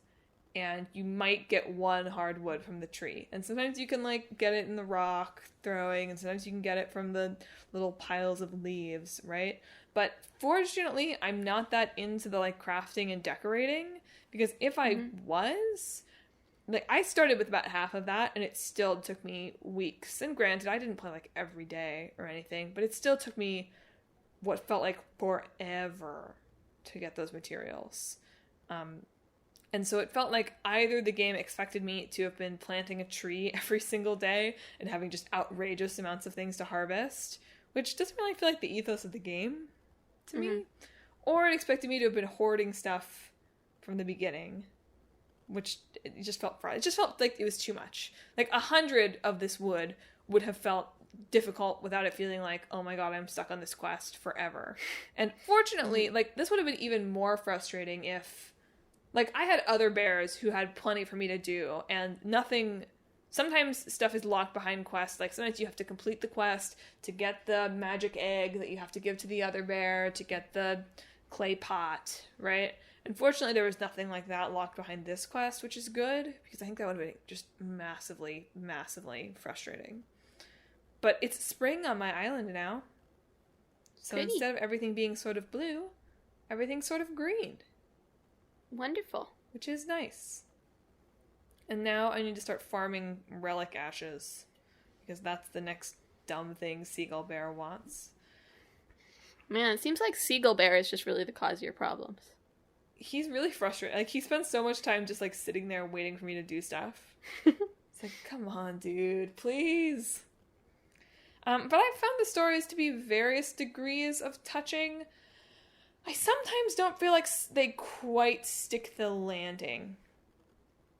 and you might get 1 hardwood from the tree. And sometimes you can, like, get it in the rock throwing, and sometimes you can get it from the little piles of leaves, right? But fortunately, I'm not that into the, like, crafting and decorating, because if I was, like, I started with about half of that, and it still took me weeks. And granted, I didn't play, like, every day or anything, but it still took me what felt like forever to get those materials. And so it felt like either the game expected me to have been planting a tree every single day and having just outrageous amounts of things to harvest, which doesn't really feel like the ethos of the game to me, or it expected me to have been hoarding stuff from the beginning, which it just felt like it was too much. Like 100 of this wood would have felt difficult without it feeling like, oh my god, I'm stuck on this quest forever. And fortunately, like, this would have been even more frustrating if, like, I had other bears who had plenty for me to do, and nothing. Sometimes stuff is locked behind quests. Like, sometimes you have to complete the quest to get the magic egg that you have to give to the other bear to get the clay pot, right? Unfortunately, there was nothing like that locked behind this quest, which is good, because I think that would have been just massively, massively frustrating. But it's spring on my island now. So Pretty. Instead of everything being sort of blue, everything's sort of green. Wonderful. Which is nice. And now I need to start farming relic ashes, because that's the next dumb thing Seagull Bear wants. Man, it seems like Seagull Bear is just really the cause of your problems. He's really frustrated. Like, he spends so much time just, like, sitting there waiting for me to do stuff. It's like, come on, dude, please. But I found the stories to be various degrees of touching. I sometimes don't feel like they quite stick the landing.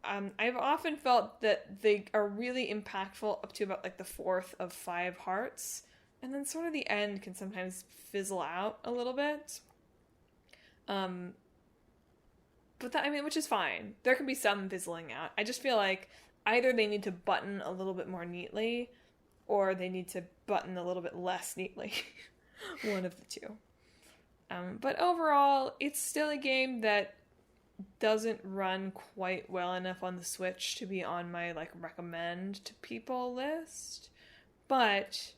I've often felt that they are really impactful up to about like the fourth of 5 hearts, and then sort of the end can sometimes fizzle out a little bit. But that, I mean, which is fine. There can be some fizzling out. I just feel like either they need to button a little bit more neatly, or they need to button a little bit less neatly. One of the two. But overall, it's still a game that doesn't run quite well enough on the Switch to be on my like recommend to people list. But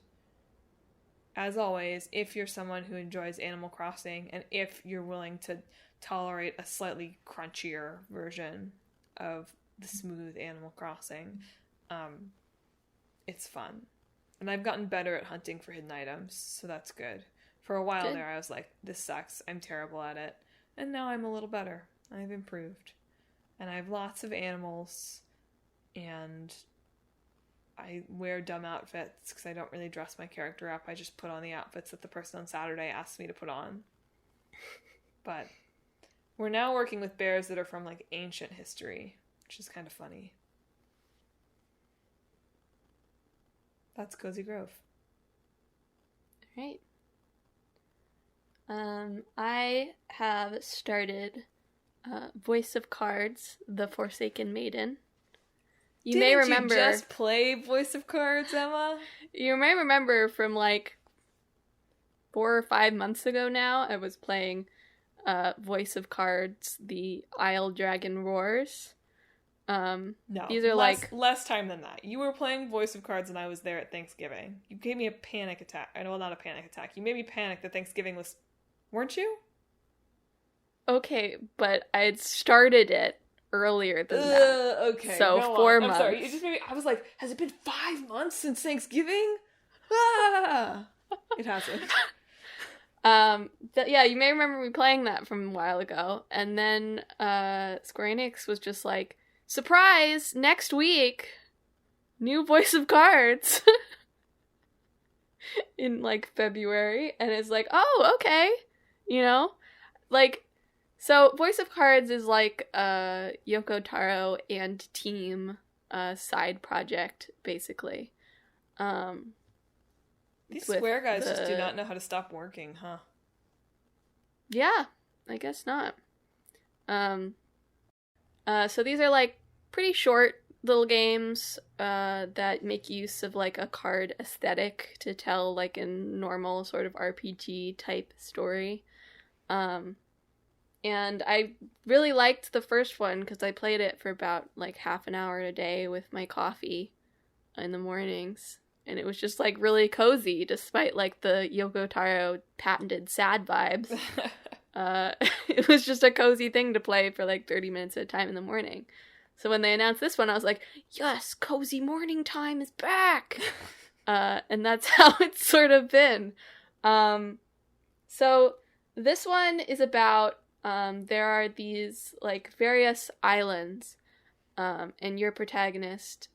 as always, if you're someone who enjoys Animal Crossing and if you're willing to tolerate a slightly crunchier version of the smooth Animal Crossing, it's fun. And I've gotten better at hunting for hidden items, so that's good. For a while there, I was like, this sucks, I'm terrible at it. And now I'm a little better. I've improved. And I have lots of animals, and I wear dumb outfits because I don't really dress my character up. I just put on the outfits that the person on Saturday asked me to put on. But we're now working with bears that are from like ancient history, which is kind of funny. That's Cozy Grove. All right. I have started Voice of Cards, The Forsaken Maiden. You may remember. You just play Voice of Cards, Emma? You may remember from like 4 or 5 months ago now, I was playing Voice of Cards, The Isle Dragon Roars. No, these are less time than that. You were playing Voice of Cards and I was there at Thanksgiving. You gave me a panic attack. Well, not a panic attack. You made me panic that Thanksgiving was... Weren't you? Okay, but I had started it earlier than that. Okay. So 4 months. I'm sorry. It just made me... I was like, has it been 5 months since Thanksgiving? Ah! It hasn't. Yeah, you may remember me playing that from a while ago. And then Square Enix was just like, surprise! Next week, new Voice of Cards in like February, and it's like, oh, okay, you know, like, so Voice of Cards is like Yoko Taro and team side project basically. These Square guys just do not know how to stop working, huh? Yeah, I guess not. So these are like pretty short little games that make use of like a card aesthetic to tell like a normal sort of RPG type story. And I really liked the first one because I played it for about like half an hour a day with my coffee in the mornings. And it was just like really cozy despite like the Yoko Taro patented sad vibes. It was just a cozy thing to play for like 30 minutes at a time in the morning. So when they announced this one, I was like, yes, cozy morning time is back. And that's how it's sort of been. So this one is about, there are these like various islands, and your protagonist,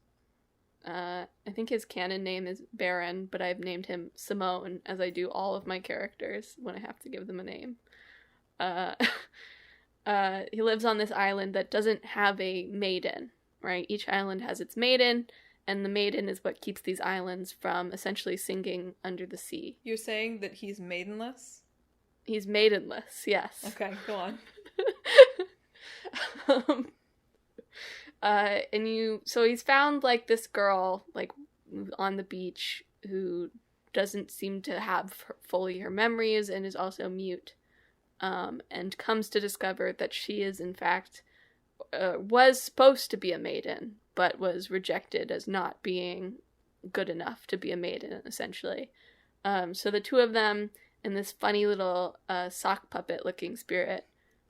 I think his canon name is Baron, but I've named him Simone, as I do all of my characters when I have to give them a name. He lives on this island that doesn't have a maiden, right? Each island has its maiden, and the maiden is what keeps these islands from essentially sinking under the sea. You're saying that he's maidenless? He's maidenless, yes. Okay, go on. So he's found like this girl like on the beach who doesn't seem to have fully her memories and is also mute. And comes to discover that she is, in fact, was supposed to be a maiden, but was rejected as not being good enough to be a maiden, essentially. So the two of them, and this funny little sock puppet-looking spirit,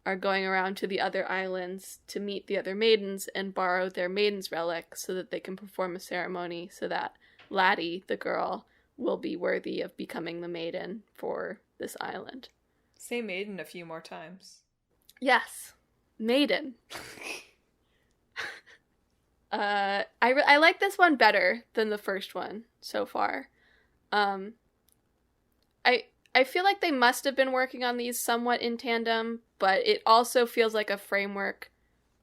are going around to the other islands to meet the other maidens and borrow their maiden's relic so that they can perform a ceremony so that Laddie, the girl, will be worthy of becoming the maiden for this island. Say maiden a few more times. Yes. Maiden. I like this one better than the first one so far. I I feel like they must have been working on these somewhat in tandem, but it also feels like a framework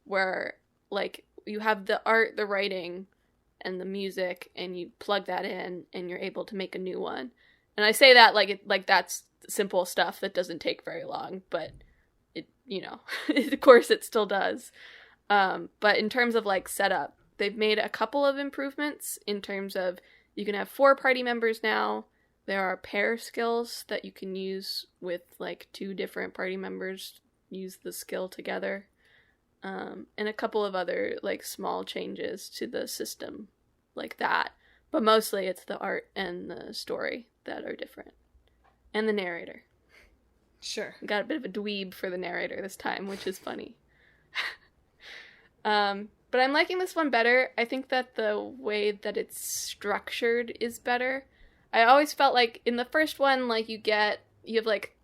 where, like, you have the art, the writing, and the music, and you plug that in, and you're able to make a new one. And I say that like that's simple stuff that doesn't take very long, but it, you know, of course it still does. But in terms of, like, setup, they've made a couple of improvements in terms of you can have 4 party members now. There are pair skills that you can use with, like, 2 different party members use the skill together. And a couple of other, like, small changes to the system like that. But mostly it's the art and the story that are different. And the narrator. Sure. Got a bit of a dweeb for the narrator this time, which is funny. But I'm liking this one better. I think that the way that it's structured is better. I always felt like in the first one, like, you have, like,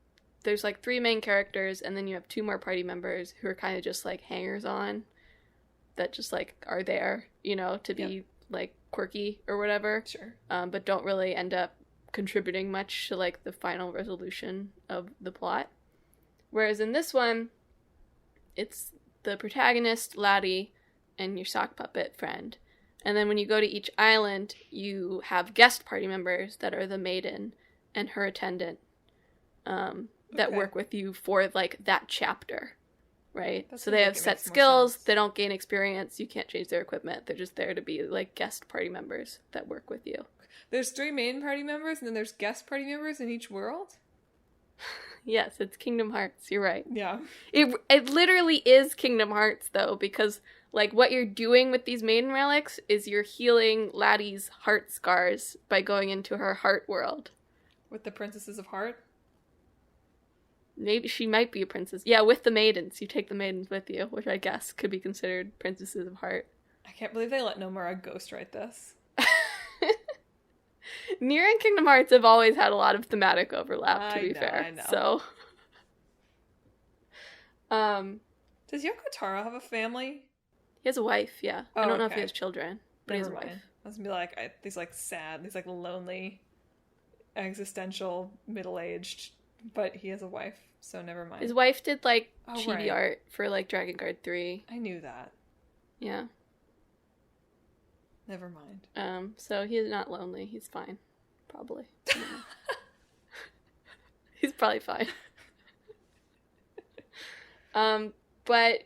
there's, like, 3 main characters, and then you have 2 more party members who are kind of just, like, hangers-on that just, like, are there, you know, to be, like, quirky or whatever. Sure. But don't really end up contributing much to, like, the final resolution of the plot. Whereas in this one, it's the protagonist, Laddie, and your sock puppet friend. And then when you go to each island, you have guest party members that are the maiden and her attendant that work with you for, like, that chapter, right? So they have set skills, they don't gain experience, you can't change their equipment, they're just there to be, like, guest party members that work with you. There's 3 main party members, and then there's guest party members in each world? Yes, it's Kingdom Hearts, you're right. Yeah. It literally is Kingdom Hearts, though, because, like, what you're doing with these maiden relics is you're healing Laddie's heart scars by going into her heart world. With the Princesses of Heart? Maybe she might be a princess. Yeah, with the maidens. You take the maidens with you, which I guess could be considered Princesses of Heart. I can't believe they let Nomura ghostwrite this. Nier and Kingdom Hearts have always had a lot of thematic overlap, to be fair. I know. So, does Yoko Taro have a family? He has a wife, yeah. Oh, I don't know if he has children, but Never he has a mind. wife. I was gonna be like, these, like, sad, these, like, lonely, existential, middle-aged, but he has a wife, so never mind. His wife did, like, chibi right. art for, like, Dragon Guard 3. I knew that. Yeah. Never mind. So he's not lonely. He's fine. Probably. He's probably fine. But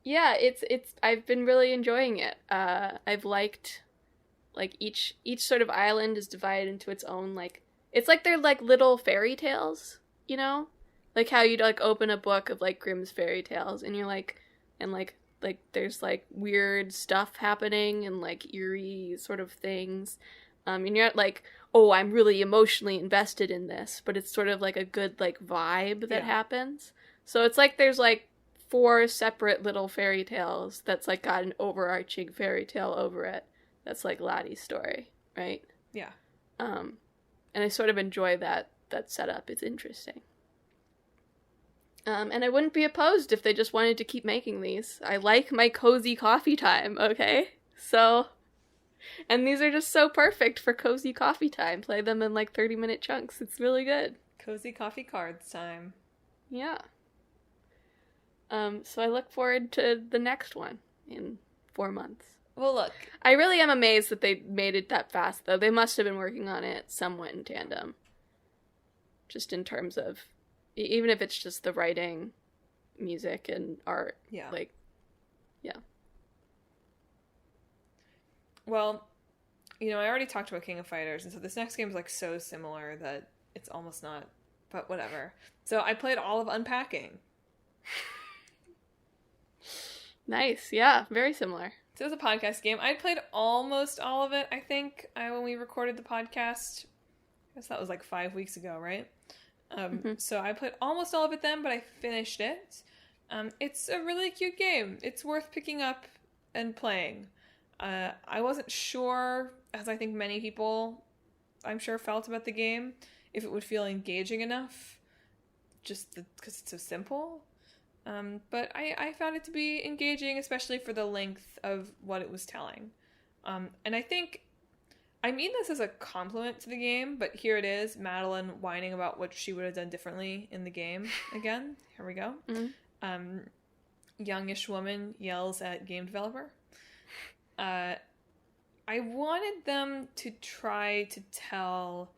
yeah, it's I've been really enjoying it. I've liked, like, each sort of island is divided into its own, like, it's like they're, like, little fairy tales, you know? Like how you'd, like, open a book of, like, Grimm's fairy tales and you're like, and like there's, like, weird stuff happening and, like, eerie sort of things. And you're not like, oh, I'm really emotionally invested in this, but it's sort of like a good, like, vibe that happens. So it's like there's, like, 4 separate little fairy tales that's, like, got an overarching fairy tale over it. That's, like, Laddie's story, right? Yeah. And I sort of enjoy that setup. It's interesting. And I wouldn't be opposed if they just wanted to keep making these. I like my cozy coffee time, okay? So, and these are just so perfect for cozy coffee time. Play them in, like, 30-minute chunks. It's really good. Cozy coffee cards time. Yeah. So I look forward to the next one in 4 months. Well, look. I really am amazed that they made it that fast, though. They must have been working on it somewhat in tandem. Just in terms of, even if it's just the writing, music, and art. Yeah. Like, yeah. Well, you know, I already talked about King of Fighters, and so this next game is, like, so similar that it's almost not, but whatever. So I played all of Unpacking. Nice, yeah, very similar. So it was a podcast game. I played almost all of it, I think, when we recorded the podcast. I guess that was, like, 5 weeks ago, right? So I played almost all of it then, but I finished it. It's a really cute game. It's worth picking up and playing. I wasn't sure, as I think many people, I'm sure, felt about the game, if it would feel engaging enough, just because it's so simple. But I found it to be engaging, especially for the length of what it was telling. And I think I mean this as a compliment to the game, but here it is, Madelyn whining about what she would have done differently in the game again. Here we go. Mm-hmm. Youngish woman yells at game developer. I wanted them to try to tell,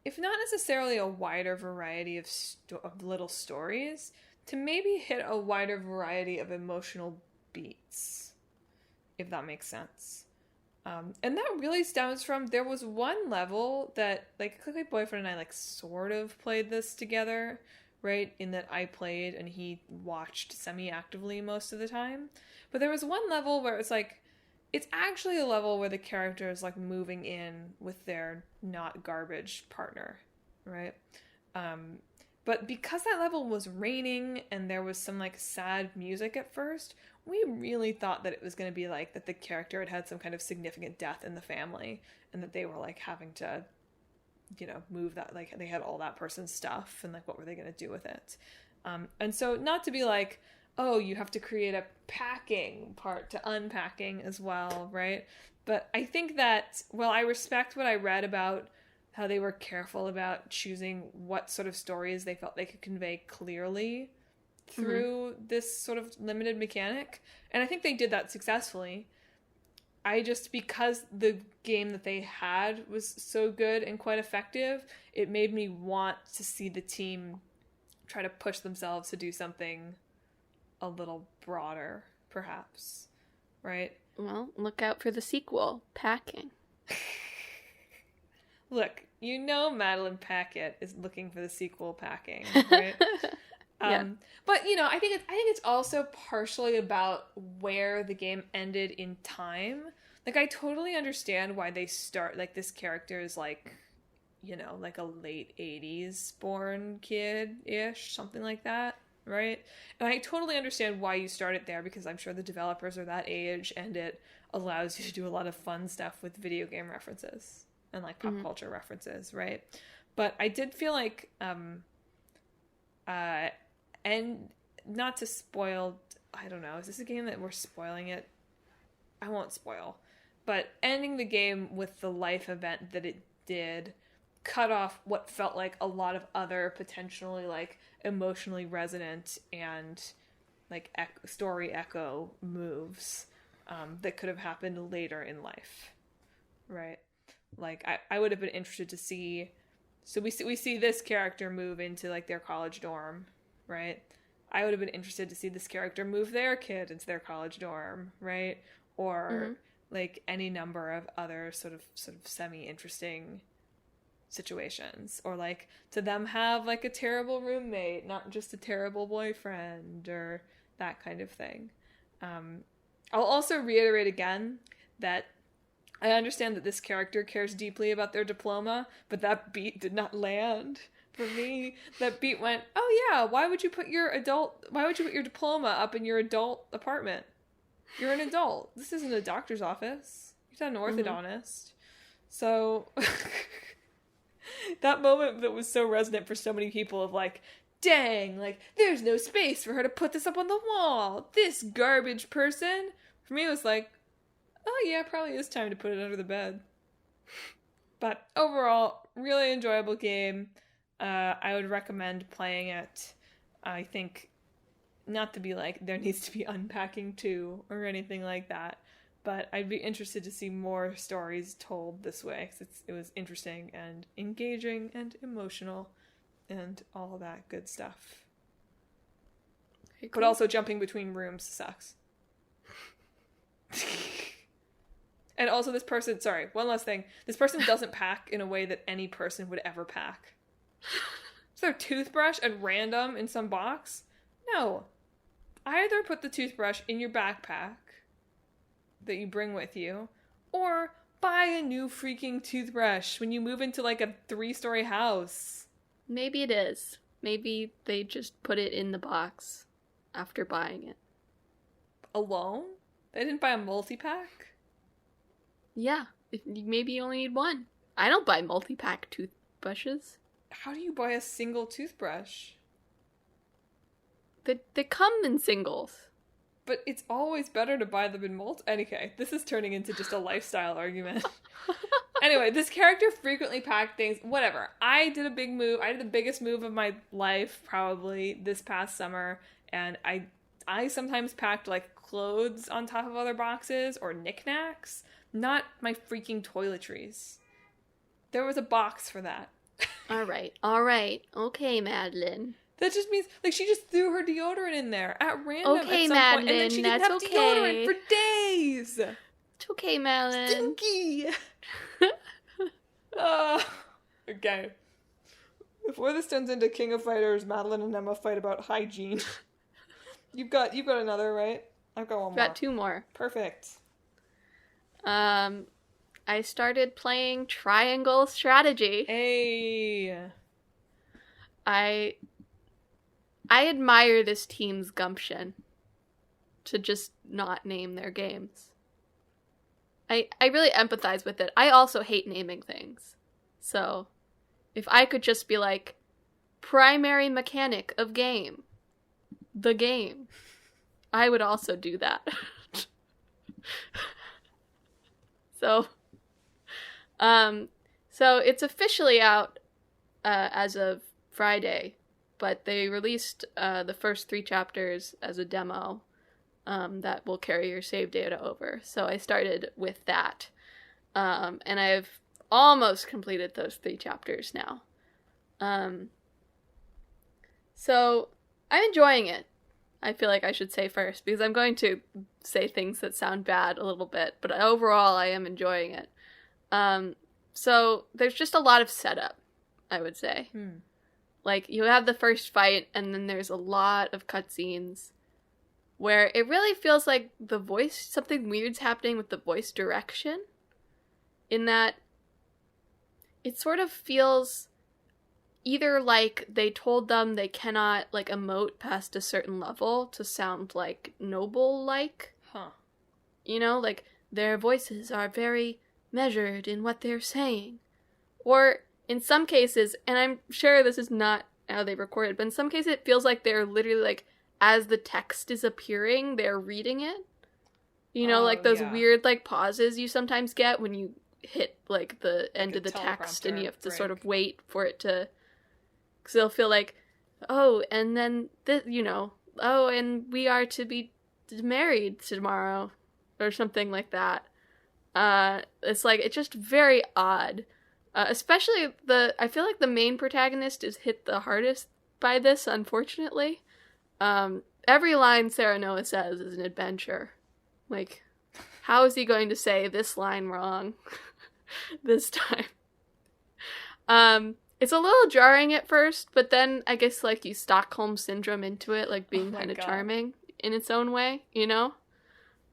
if not necessarily a wider variety of little stories, to maybe hit a wider variety of emotional beats, if that makes sense. And that really stems from, there was one level that, like, my boyfriend and I, like, sort of played this together, right? In that I played and he watched semi-actively most of the time. But there was one level where it's like, it's actually a level where the character is, like, moving in with their not garbage partner, right? But because that level was raining and there was some, like, sad music at first, we really thought that it was going to be, like, that the character had some kind of significant death in the family and that they were, like, having to, you know, move that, like, they had all that person's stuff and, like, what were they going to do with it? And so not to be like, oh, you have to create a packing part to unpacking as well, right? But I think that, well, I respect what I read about how they were careful about choosing what sort of stories they felt they could convey clearly through this sort of limited mechanic. And I think they did that successfully. I just, because the game that they had was so good and quite effective, it made me want to see the team try to push themselves to do something a little broader, perhaps. Right? Well, look out for the sequel, Packing. Look, you know Madeline Packett is looking for the sequel, Packing, right? Yeah. But, you know, I think it's also partially about where the game ended in time. Like, I totally understand why they start, like, this character is, like, you know, like a late 80s born kid-ish, something like that, right? And I totally understand why you start it there, because I'm sure the developers are that age, and it allows you to do a lot of fun stuff with video game references and, like, pop culture references, right? But I did feel like, and not to spoil, I don't know, is this a game that we're spoiling it? I won't spoil. But ending the game with the life event that it did cut off what felt like a lot of other potentially, like, emotionally resonant and, like, story echo moves that could have happened later in life, right? Like, I would have been interested to see, so we see this character move into, like, their college dorm, right? I would have been interested to see this character move their kid into their college dorm, right? Or like any number of other sort of semi-interesting situations, or like to them have like a terrible roommate, not just a terrible boyfriend, or that kind of thing. I'll also reiterate again that I understand that this character cares deeply about their diploma, but that beat did not land. For me, that beat went, oh yeah, why would you put your diploma up in your adult apartment? You're an adult. This isn't a doctor's office. You're not an orthodontist. So, that moment that was so resonant for so many people of like, dang, like, there's no space for her to put this up on the wall. This garbage person. For me, it was like, oh yeah, probably is time to put it under the bed. But overall, really enjoyable game. I would recommend playing it. I think, not to be like, there needs to be unpacking too, or anything like that, but I'd be interested to see more stories told this way, because it was interesting and engaging and emotional and all that good stuff. Cool. But also jumping between rooms sucks. And also this person, sorry, one last thing. This person doesn't pack in a way that any person would ever pack. Is there a toothbrush at random in some box? No. Either put the toothbrush in your backpack that you bring with you, or buy a new freaking toothbrush when you move into like a 3-story house. Maybe it is. Maybe they just put it in the box after buying it. Alone? They didn't buy a multi-pack? Yeah. Maybe you only need one. I don't buy multi-pack toothbrushes. How do you buy a single toothbrush? They come in singles. But it's always better to buy them in Okay, this is turning into just a lifestyle argument. Anyway, this character frequently packed things. Whatever. I did a big move. I did the biggest move of my life, probably, this past summer. And I sometimes packed, like, clothes on top of other boxes or knickknacks. Not my freaking toiletries. There was a box for that. All right. Okay, Madelyn. That just means, like, she just threw her deodorant in there at random okay, at some Madelyn, point. And then she didn't have deodorant for days. It's okay, Madelyn. Stinky. Okay. Before this turns into King of Fighters, Madelyn and Emma fight about hygiene. You've got another, right? I've got one more. Got two more. Perfect. I started playing Triangle Strategy. Hey. I admire this team's gumption to just not name their games. I really empathize with it. I also hate naming things. So, if I could just be like, primary mechanic of game, the game, I would also do that. So it's officially out as of Friday, but they released the first 3 chapters as a demo that will carry your save data over. So I started with that, and I've almost completed those 3 chapters now. So I'm enjoying it. I feel like I should say first, because I'm going to say things that sound bad a little bit, but overall I am enjoying it. So there's just a lot of setup, I would say. Like, you have the first fight, and then there's a lot of cutscenes where it really feels like the voice, something weird's happening with the voice direction, in that it sort of feels either like they told them they cannot, like, emote past a certain level to sound, like, noble-like. Huh. You know, like, their voices are very measured in what they're saying. Or, in some cases, and I'm sure this is not how they recorded, but in some cases it feels like they're literally, like, as the text is appearing, they're reading it. You know, like those weird, like, pauses you sometimes get when you hit, like, the end of the text and you have to sort of wait for it to... Because they'll feel like, oh, and then, oh, and we are to be married tomorrow, or something like that. It's like, it's just very odd. Especially I feel like the main protagonist is hit the hardest by this, unfortunately. Every line Sarah Noah says is an adventure. Like, how is he going to say this line wrong this time? It's a little jarring at first, but then I guess, like, you Stockholm Syndrome into it, like, being kind of charming in its own way, you know?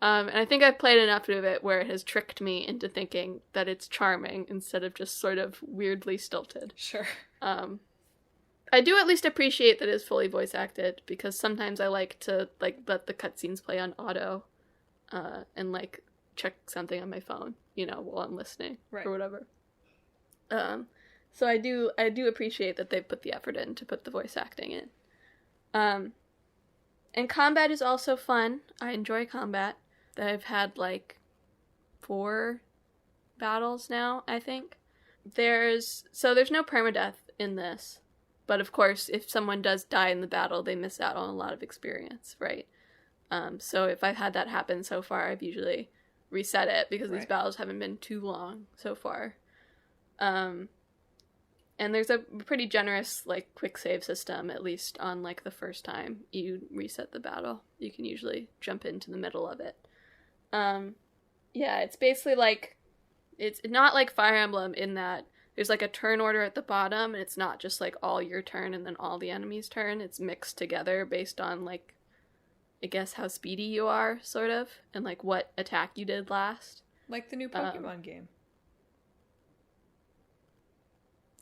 And I think I've played enough of it where it has tricked me into thinking that it's charming instead of just sort of weirdly stilted. Sure. I do at least appreciate that it's fully voice acted, because sometimes I like to, like, let the cutscenes play on auto, and, like, check something on my phone, you know, while I'm listening, or whatever. So I do appreciate that they've put the effort in to put the voice acting in. And combat is also fun. I enjoy combat. I've had, like, 4 battles now, I think. There's no permadeath in this. But of course, if someone does die in the battle, they miss out on a lot of experience, right? So if I've had that happen so far, I've usually reset it, because these battles haven't been too long so far. And there's a pretty generous, like, quick save system, at least on, like, the first time you reset the battle. You can usually jump into the middle of it. Yeah, it's basically like, it's not like Fire Emblem in that there's, like, a turn order at the bottom, and it's not just, like, all your turn and then all the enemy's turn. It's mixed together based on, like, I guess how speedy you are, sort of, and, like, what attack you did last. Like the new Pokemon game.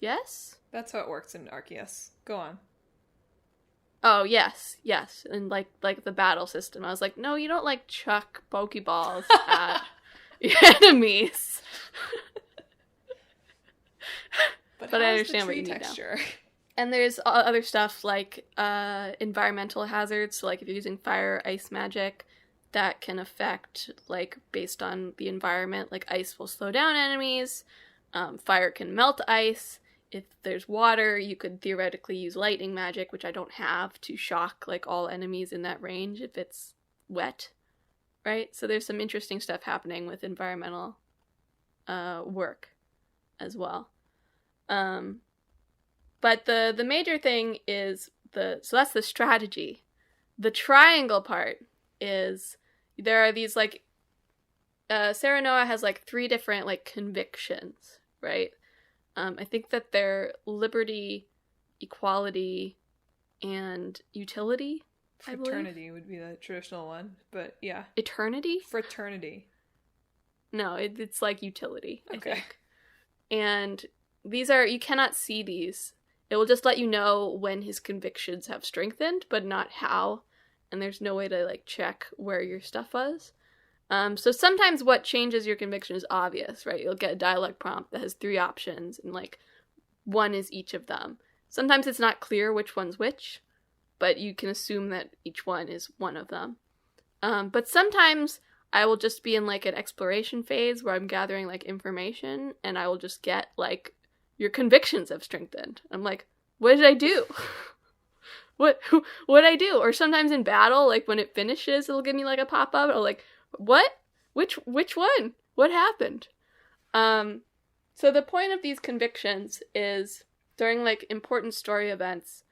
Yes? That's how it works in Arceus. Go on. Oh, yes. And, like the battle system. I was like, no, you don't, like, chuck Pokeballs at your enemies. But I understand what you need texture now. And there's other stuff like environmental hazards. So, like, if you're using fire or ice magic, that can affect, like, based on the environment. Like, ice will slow down enemies, fire can melt ice. If there's water, you could theoretically use lightning magic, which I don't have, to shock, like, all enemies in that range if it's wet, right? So there's some interesting stuff happening with environmental work as well. But the major thing is so that's the strategy. The triangle part is there are these, like, Sarah Noah has, like, 3 different, like, convictions, right? I think that they're liberty, equality, and utility. Fraternity would be the traditional one, but yeah. Eternity? Fraternity. No, it's like utility, Okay. I think. And these are, you cannot see these. It will just let you know when his convictions have strengthened, but not how. And there's no way to, like, check where your stuff was. So sometimes what changes your conviction is obvious, right? You'll get a dialogue prompt that has 3 options, and, like, one is each of them. Sometimes it's not clear which one's which, but you can assume that each one is one of them. But sometimes I will just be in, like, an exploration phase where I'm gathering, like, information, and I will just get, like, your convictions have strengthened. I'm like, what did I do? what did I do? Or sometimes in battle, like, when it finishes, it'll give me, like, a pop-up. Or, like, what? Which one? What happened? So the point of these convictions is during, like, important story events,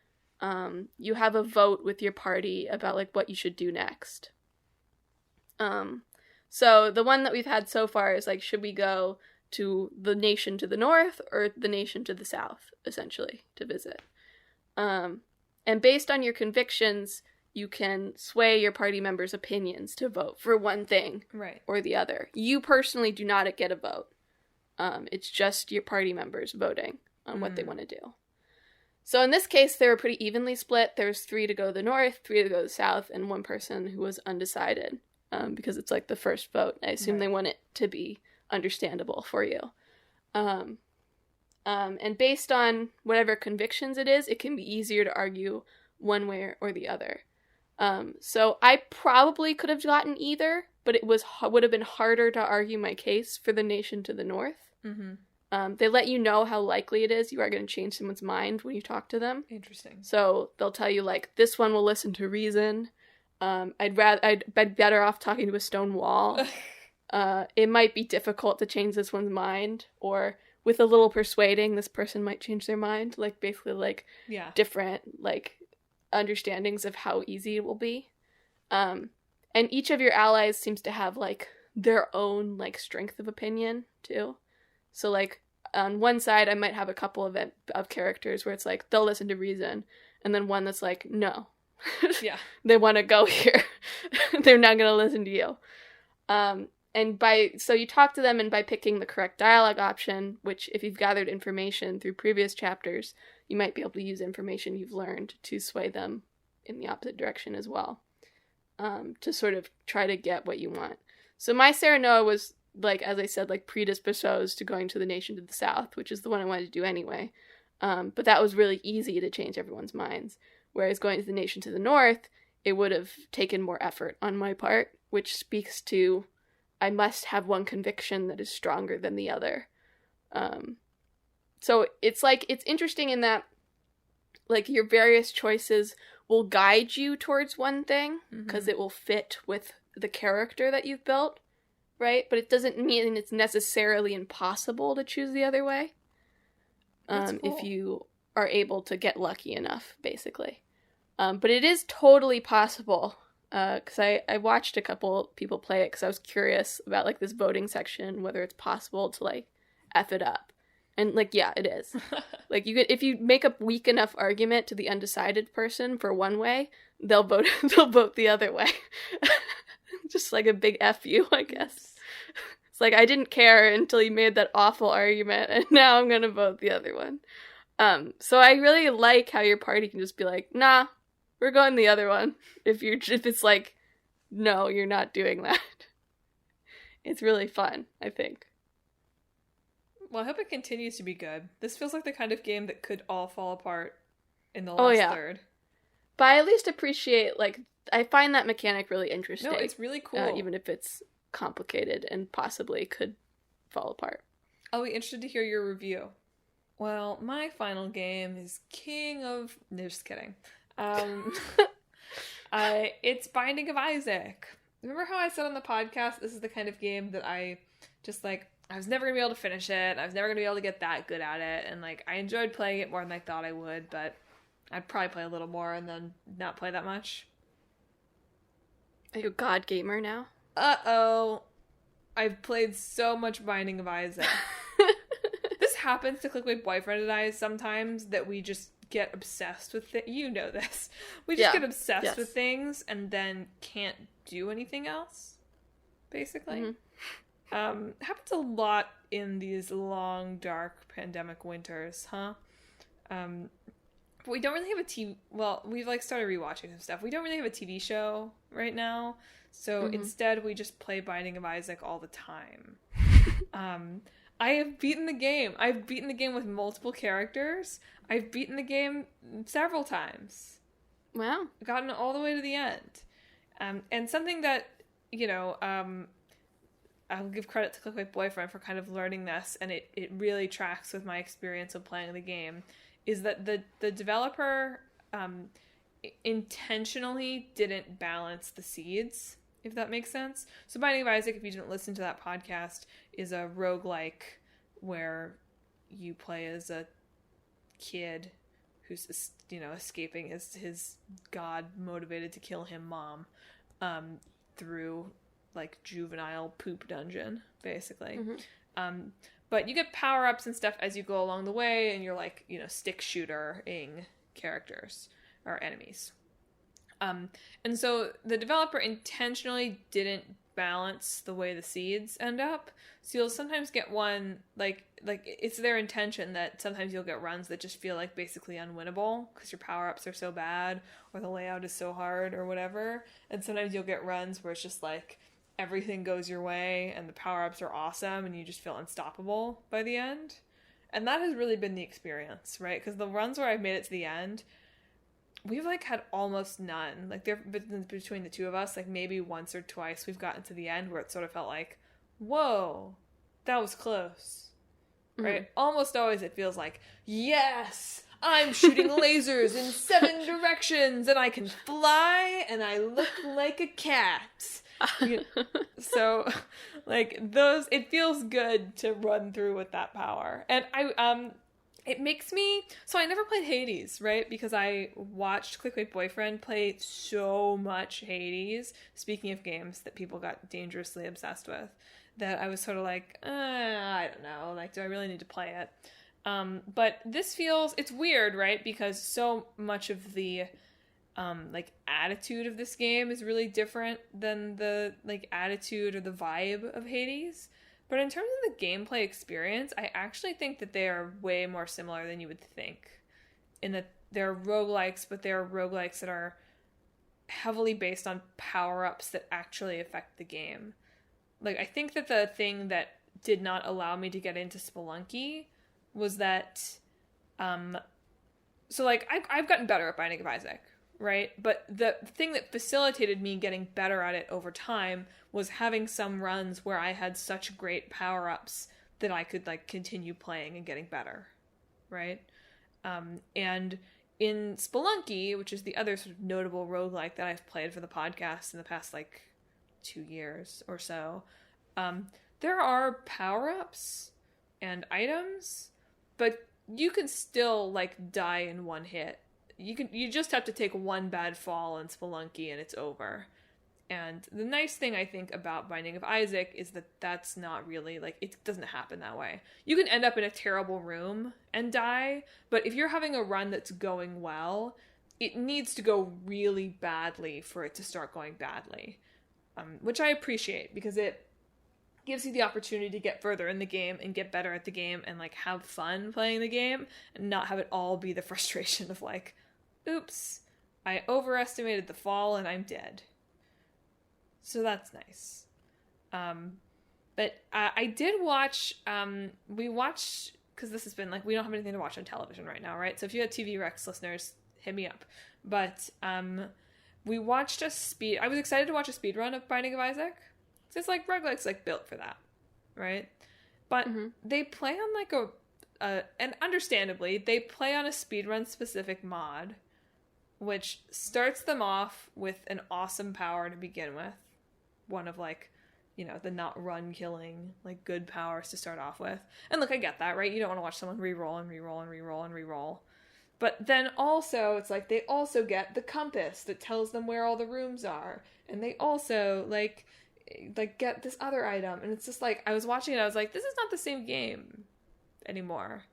you have a vote with your party about, like, what you should do next. So the one that we've had so far is, like, should we go to the nation to the north or the nation to the south, essentially, to visit? And based on your convictions, you can sway your party members' opinions to vote for one thing or the other. You personally do not get a vote. It's just your party members voting on what they want to do. So in this case, they were pretty evenly split. There was 3 to go to the north, 3 to go to the south, and 1 person who was undecided, because it's, like, the first vote. I assume they want it to be understandable for you. And based on whatever convictions it is, it can be easier to argue one way or the other. So I probably could have gotten either, but it would have been harder to argue my case for the nation to the north. Mm-hmm. They let you know how likely it is you are going to change someone's mind when you talk to them. Interesting. So they'll tell you, like, this one will listen to reason. I'd be better off talking to a stone wall. It might be difficult to change this one's mind, or with a little persuading, this person might change their mind. Like, basically, like, different, like, understandings of how easy it will be. And each of your allies seems to have, like, their own, like, strength of opinion, too. So, like, on one side, I might have a couple of characters where it's like, they'll listen to reason, and then one that's like, no. Yeah. They want to go here. They're not going to listen to you. So you talk to them, and by picking the correct dialogue option, which if you've gathered information through previous chapters, you might be able to use information you've learned to sway them in the opposite direction as well, to sort of try to get what you want. So my Sarah Noah was, like, as I said, like, predisposed to going to the nation to the south, which is the one I wanted to do anyway. But that was really easy to change everyone's minds. Whereas going to the nation to the north, it would have taken more effort on my part, which speaks to I must have one conviction that is stronger than the other. So it's, like, it's interesting in that, like, your various choices will guide you towards one thing, because it will fit with the character that you've built, right? But it doesn't mean it's necessarily impossible to choose the other way. Cool. If you are able to get lucky enough, basically. But it is totally possible, because I watched a couple people play it because I was curious about, like, this voting section, whether it's possible to, like, F it up. And, like, yeah, it is. Like, if you make a weak enough argument to the undecided person for one way, they'll vote the other way. Just like a big F you, I guess. It's like, I didn't care until you made that awful argument, and now I'm gonna vote the other one. So I really like how your party can just be like, nah, we're going the other one. If it's like, no, you're not doing that. It's really fun, I think. Well, I hope it continues to be good. This feels like the kind of game that could all fall apart in the last third. But I at least appreciate, like, I find that mechanic really interesting. No, it's really cool. Even if it's complicated and possibly could fall apart. I'll be interested to hear your review. Well, my final game is King of... No, just kidding. It's Binding of Isaac. Remember how I said on the podcast, this is the kind of game that I just, like, I was never going to be able to finish it. I was never going to be able to get that good at it. And, like, I enjoyed playing it more than I thought I would, but I'd probably play a little more and then not play that much. Are you a god gamer now? Uh-oh. I've played so much Binding of Isaac. This happens to Clickbait Boyfriend and I sometimes, that we just get obsessed with it. You know this. We just get obsessed with things and then can't do anything else, basically. Happens a lot in these long, dark pandemic winters, huh? But we don't really have a TV... Well, we've, like, started rewatching some stuff. We don't really have a TV show right now, so instead we just play Binding of Isaac all the time. I have beaten the game. I've beaten the game with multiple characters. I've beaten the game several times. Wow. Gotten all the way to the end. And something that, you know, I'll give credit to Clickbait Boyfriend for kind of learning this, and it really tracks with my experience of playing the game, is that the developer intentionally didn't balance the seeds, if that makes sense. So Binding of Isaac, if you didn't listen to that podcast, is a roguelike where you play as a kid who's, you know, escaping his god motivated to kill him mom through, like, juvenile poop dungeon, basically. But you get power-ups and stuff as you go along the way, and you're, like, you know, stick shooter-ing characters or enemies. And so the developer intentionally didn't balance the way the seeds end up. So you'll sometimes get one, like it's their intention that sometimes you'll get runs that just feel like basically unwinnable because your power-ups are so bad or the layout is so hard or whatever. And sometimes you'll get runs where it's just like everything goes your way and the power-ups are awesome and you just feel unstoppable by the end. And that has really been the experience, right? Because the runs where I've made it to the end, we've, like, had almost none. Like, between the two of us, like, maybe once or twice we've gotten to the end where it sort of felt like, whoa, that was close, right? Almost always it feels like, yes, I'm shooting lasers in 7 directions and I can fly and I look like a cat. So, like, those, it feels good to run through with that power. And it makes me... So I never played Hades, right? Because I watched Clickbait Boyfriend play so much Hades, speaking of games that people got dangerously obsessed with, that I was sort of like, I don't know, like, do I really need to play it? But this feels... It's weird, right? Because so much of the, like, attitude of this game is really different than the, like, attitude or the vibe of Hades. But in terms of the gameplay experience, I actually think that they are way more similar than you would think. In that they're roguelikes, but they're roguelikes that are heavily based on power-ups that actually affect the game. Like, I think that the thing that did not allow me to get into Spelunky was that... So, like, I've gotten better at Binding of Isaac, right? But the thing that facilitated me getting better at it over time was having some runs where I had such great power-ups that I could, like, continue playing and getting better, right? And in Spelunky, which is the other sort of notable roguelike that I've played for the podcast in the past, like, 2 years or so, there are power-ups and items, but you can still, like, die in one hit. You just have to take one bad fall in Spelunky and it's over. And the nice thing, I think, about Binding of Isaac is that that's not really, like, it doesn't happen that way. You can end up in a terrible room and die, but if you're having a run that's going well, it needs to go really badly for it to start going badly. Which I appreciate, because it gives you the opportunity to get further in the game and get better at the game and, like, have fun playing the game and not have it all be the frustration of, like, oops, I overestimated the fall and I'm dead. So that's nice. But I did watch, we watched, because this has been, like, we don't have anything to watch on television right now, right? So if you had TV Rex listeners, hit me up. But we watched I was excited to watch a speed run of Binding of Isaac. So it's like roguelike's like built for that, right? But they play on like and understandably, they play on a speedrun specific mod, which starts them off with an awesome power to begin with. One of like, you know, the not run killing, like good powers to start off with. And look, I get that, right? You don't want to watch someone reroll and reroll and reroll and reroll. But then also, it's like they also get the compass that tells them where all the rooms are. And they also, like get this other item. And it's just like, I was watching it, I was like, this is not the same game anymore.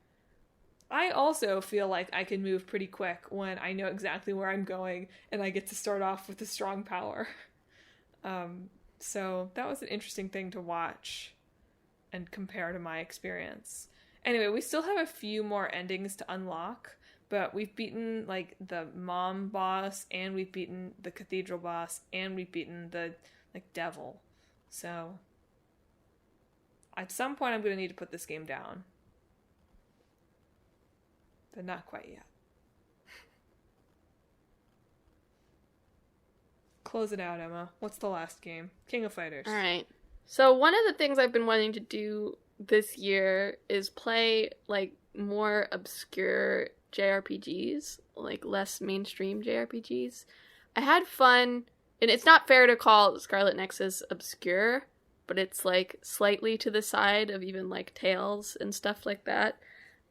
I also feel like I can move pretty quick when I know exactly where I'm going and I get to start off with a strong power. So that was an interesting thing to watch and compare to my experience. Anyway, we still have a few more endings to unlock, but we've beaten like the mom boss, and we've beaten the cathedral boss, and we've beaten the like devil. So at some point I'm going to need to put this game down. But not quite yet. Close it out, Emma. What's the last game? King of Fighters. All right. So one of the things I've been wanting to do this year is play like more obscure JRPGs, like less mainstream JRPGs. I had fun, and it's not fair to call Scarlet Nexus obscure, but it's like slightly to the side of even like Tales and stuff like that.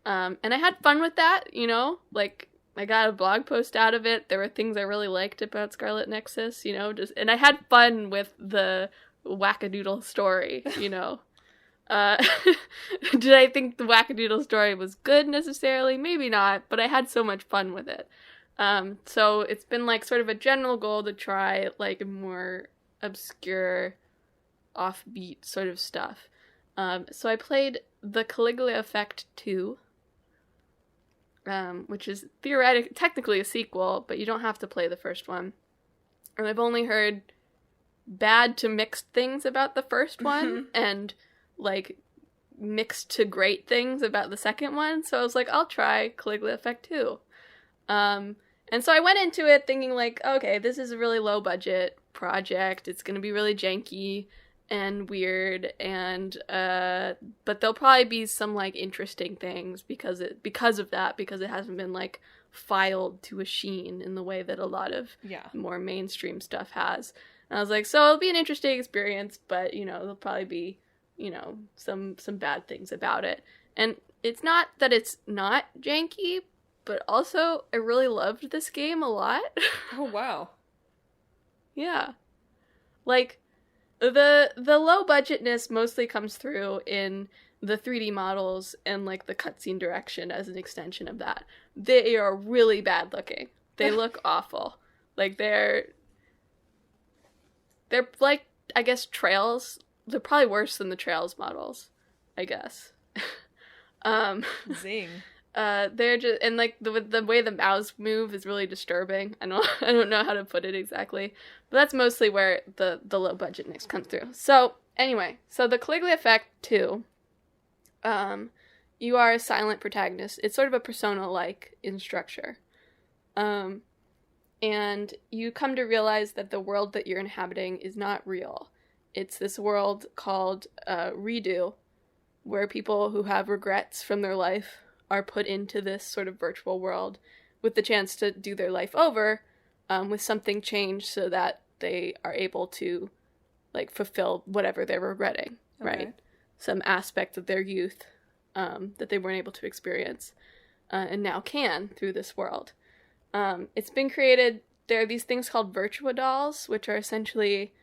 And I had fun with that, you know, like I got a blog post out of it. There were things I really liked about Scarlet Nexus, you know, and I had fun with the wackadoodle story, you know. Did I think the wackadoodle story was good necessarily? Maybe not, but I had so much fun with it. So it's been like sort of a general goal to try like more obscure, offbeat sort of stuff. So I played The Caligula Effect 2. Which is technically a sequel, but you don't have to play the first one. And I've only heard bad to mixed things about the first one, and like mixed to great things about the second one. So I was like, I'll try Caligula Effect 2. And so I went into it thinking like, okay, this is a really low budget project. It's going to be really janky and weird, and but there'll probably be some like interesting things because it hasn't been like filed to a sheen in the way that a lot of more mainstream stuff has. And I was like, so it'll be an interesting experience, but you know, there'll probably be, you know, some bad things about it. And it's not that it's not janky, but also I really loved this game a lot. Oh wow. Yeah. Like The low budgetness mostly comes through in the 3D models and like the cutscene direction as an extension of that. They are really bad looking. They look awful. Like they're like, I guess, Trails. They're probably worse than the Trails models, I guess. Zing. They're just, and like the way the mouse move is really disturbing. I don't know how to put it exactly, but that's mostly where the low budgetness comes through. So anyway, so the Caligula Effect 2, you are a silent protagonist. It's sort of a Persona-like in structure, and you come to realize that the world that you're inhabiting is not real. It's this world called Redo, where people who have regrets from their life are put into this sort of virtual world with the chance to do their life over with something changed so that they are able to like fulfill whatever they're regretting, right? Some aspect of their youth that they weren't able to experience and now can through this world. It's been created, there are these things called Virtua dolls, which are essentially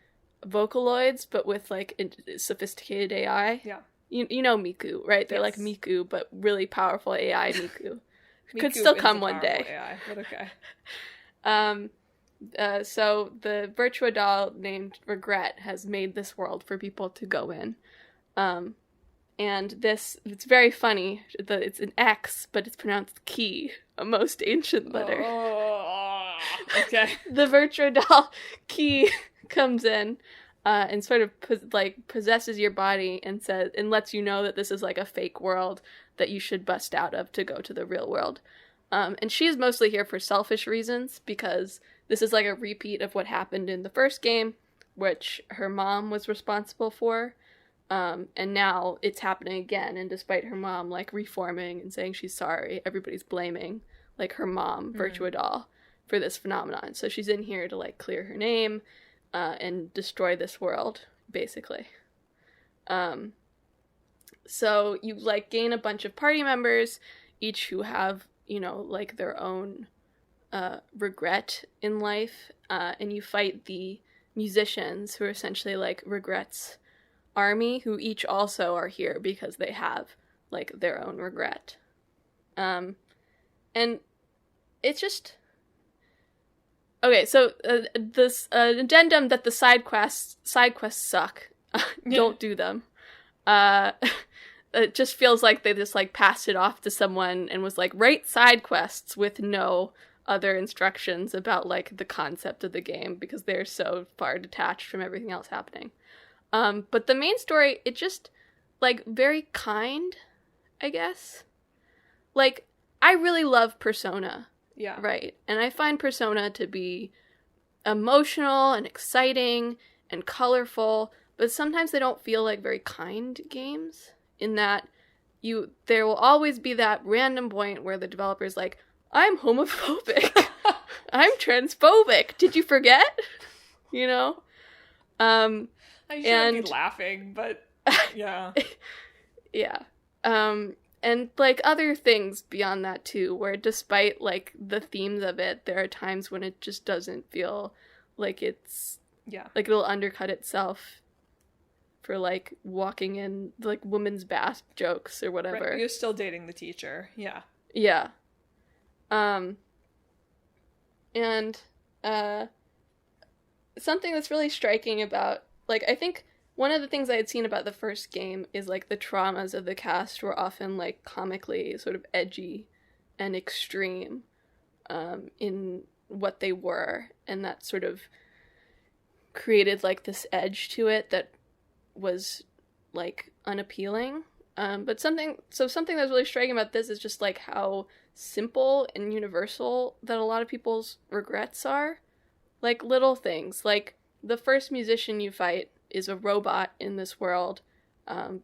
Vocaloids, but with like sophisticated AI. Yeah. You know Miku, right? They're like Miku, but really powerful AI Miku. Could still come one day. AI, but okay. So the Virtua doll named Regret has made this world for people to go in. And it's very funny. It's an X, but it's pronounced Ki, a most ancient letter. Oh, okay. The Virtua doll Ki comes in. And sort of possesses your body and lets you know that this is like a fake world that you should bust out of to go to the real world. And she's mostly here for selfish reasons, because this is like a repeat of what happened in the first game, which her mom was responsible for. And now it's happening again, and despite her mom, like, reforming and saying she's sorry, everybody's blaming, like, her mom, Virtua Doll, for this phenomenon. So she's in here to, like, clear her name, and destroy this world, basically. So you, like, gain a bunch of party members, each who have, you know, like, their own regret in life, and you fight the musicians, who are essentially, like, Regret's army, who each also are here because they have, like, their own regret. And it's just... Okay, so this addendum that the side quests suck. Don't do them. It just feels like they just, like, passed it off to someone and was like, write side quests with no other instructions about, like, the concept of the game, because they're so far detached from everything else happening. But the main story, it just, like, very kind, I guess. Like, I really love Persona. Yeah. Right. And I find Persona to be emotional and exciting and colorful, but sometimes they don't feel like very kind games, in that there will always be that random point where the developer's like, I'm homophobic. I'm transphobic. Did you forget? You know? I shouldn't be laughing, but yeah. Yeah. And, like, other things beyond that, too, where despite, like, the themes of it, there are times when it just doesn't feel like it's... Yeah. Like, it'll undercut itself for, like, walking in, like, women's bath jokes or whatever. Right. You're still dating the teacher. Yeah. Yeah. Something that's really striking about... Like, I think... One of the things I had seen about the first game is, like, the traumas of the cast were often, like, comically sort of edgy and extreme in what they were, and that sort of created, like, this edge to it that was, like, unappealing. But something that's really striking about this is just, like, how simple and universal that a lot of people's regrets are. Like, little things. Like, the first musician you fight is a robot in this world,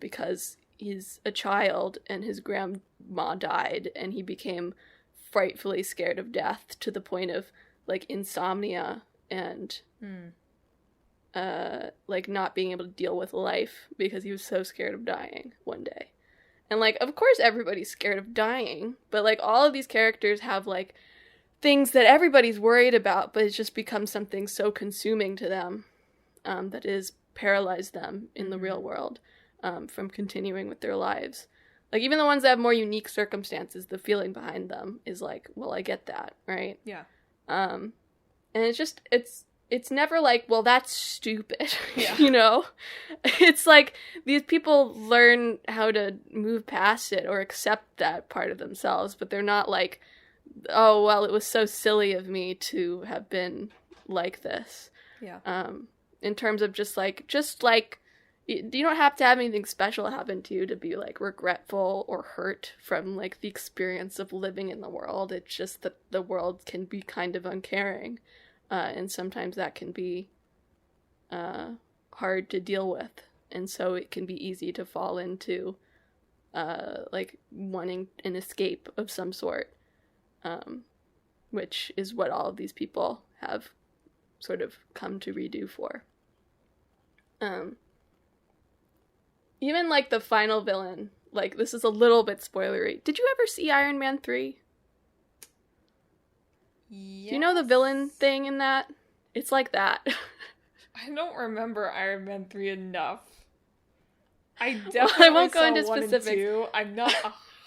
because he's a child and his grandma died and he became frightfully scared of death to the point of, like, insomnia and like, not being able to deal with life because he was so scared of dying one day. And, like, of course everybody's scared of dying, but, like, all of these characters have, like, things that everybody's worried about, but it's just become something so consuming to them that is paralyze them in the real world from continuing with their lives. Like, even the ones that have more unique circumstances, the feeling behind them is like, well, I get that, right? Yeah. And it's just, it's never like, well, that's stupid, Yeah. you know? It's like, these people learn how to move past it or accept that part of themselves, but they're not like, oh, well, it was so silly of me to have been like this. Yeah. In terms of just like, you don't have to have anything special happen to you to be, like, regretful or hurt from, like, the experience of living in the world. It's just that the world can be kind of uncaring, and sometimes that can be hard to deal with, and so it can be easy to fall into, like, wanting an escape of some sort, which is what all of these people have sort of come to redo for. Even, like, the final villain, like, this is a little bit spoilery. Did you ever see Iron Man 3? Yes. Do you know the villain thing in that? It's like that. I don't remember Iron Man 3 enough. I Well, definitely I won't go saw into 1 and specifics. 2. I'm not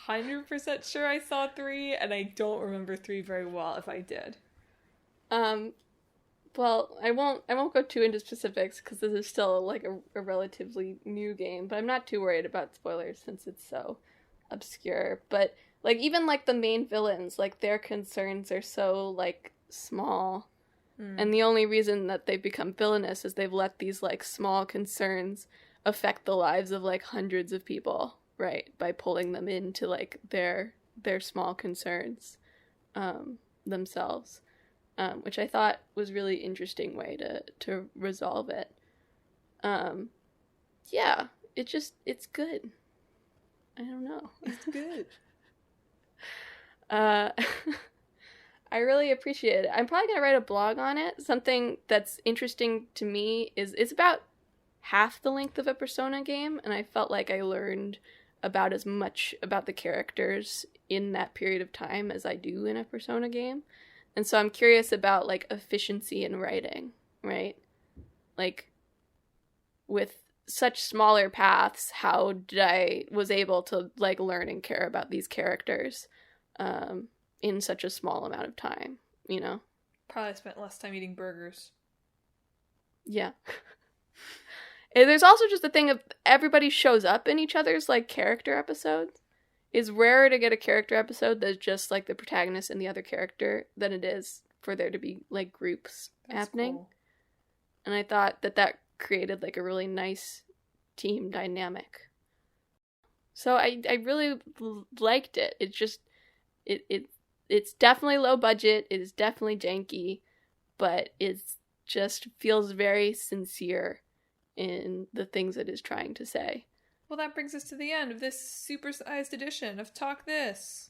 100% sure I saw 3, and I don't remember 3 very well if I did. Well, I won't go too into specifics because this is still, like, a relatively new game, but I'm not too worried about spoilers since it's so obscure. But, like, even, like, the main villains, like, their concerns are so, like, small, and the only reason that they've become villainous is they've let these, like, small concerns affect the lives of, like, hundreds of people, right, by pulling them into, like, their small concerns. themselves, which I thought was a really interesting way to resolve it. Yeah, it's good. I don't know. It's good. I really appreciate it. I'm probably going to write a blog on it. Something that's interesting to me is it's about half the length of a Persona game, and I felt like I learned about as much about the characters in that period of time as I do in a Persona game. And so I'm curious about, like, efficiency in writing, right? Like, with such smaller paths, how did I was able to, like, learn and care about these characters in such a small amount of time, you know? Probably spent less time eating burgers. Yeah. And there's also just the thing of everybody shows up in each other's, like, character episodes. It's rarer to get a character episode that's just, like, the protagonist and the other character than it is for there to be, like, groups happening. Cool. And I thought that created, like, a really nice team dynamic. So I really liked it. It's just, it's definitely low budget. It is definitely janky, but it just feels very sincere in the things it is trying to say. Well, that brings us to the end of this supersized edition of Talk This.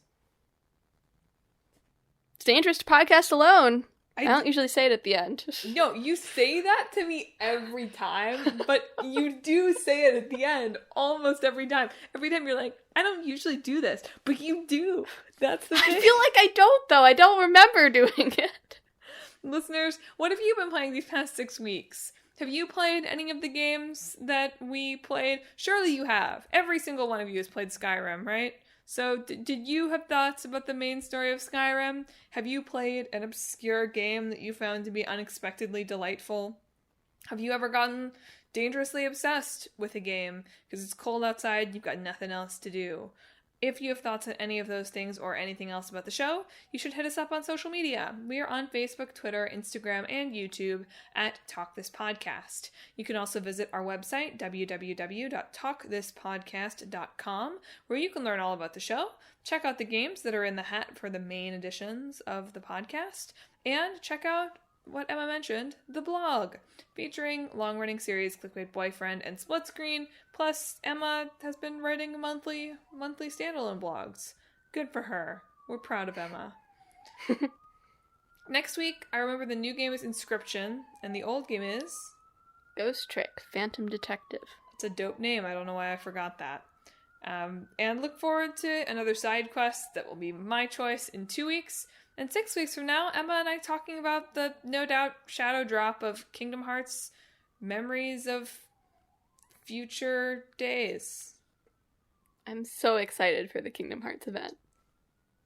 It's dangerous to podcast alone. I don't usually say it at the end. No, you say that to me every time, but you do say it at the end almost every time. Every time you're like, I don't usually do this, but you do. That's the thing. I feel like I don't, though. I don't remember doing it. Listeners, what have you been playing these past 6 weeks? Have you played any of the games that we played? Surely you have. Every single one of you has played Skyrim, right? So, did you have thoughts about the main story of Skyrim? Have you played an obscure game that you found to be unexpectedly delightful? Have you ever gotten dangerously obsessed with a game because it's cold outside, you've got nothing else to do? If you have thoughts on any of those things or anything else about the show, you should hit us up on social media. We are on Facebook, Twitter, Instagram, and YouTube at Talk This Podcast. You can also visit our website, www.talkthispodcast.com, where you can learn all about the show, check out the games that are in the hat for the main editions of the podcast, and check out what Emma mentioned, the blog, featuring long-running series Clickbait Boyfriend and Split Screen, plus Emma has been writing monthly standalone blogs. Good for her. We're proud of Emma. Next week, I remember the new game is Inscription, and the old game is... Ghost Trick, Phantom Detective. It's a dope name. I don't know why I forgot that. And look forward to another side quest that will be my choice in 2 weeks. And 6 weeks from now, Emma and I talking about the no doubt shadow drop of Kingdom Hearts Memories of Future Days. I'm so excited for the Kingdom Hearts event.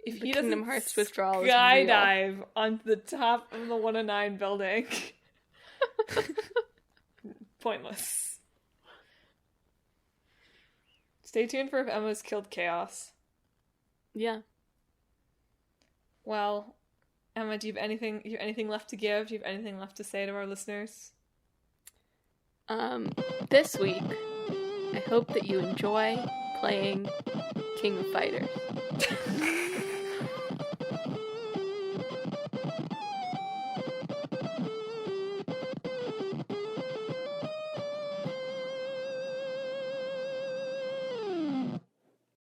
If the he Kingdom doesn't Hearts withdrawal is skydive onto the top of the 109 building. Pointless. Stay tuned for if Emma's killed Chaos. Yeah. Well, Emma, do you have anything left to give? Do you have anything left to say to our listeners? This week, I hope that you enjoy playing King of Fighters.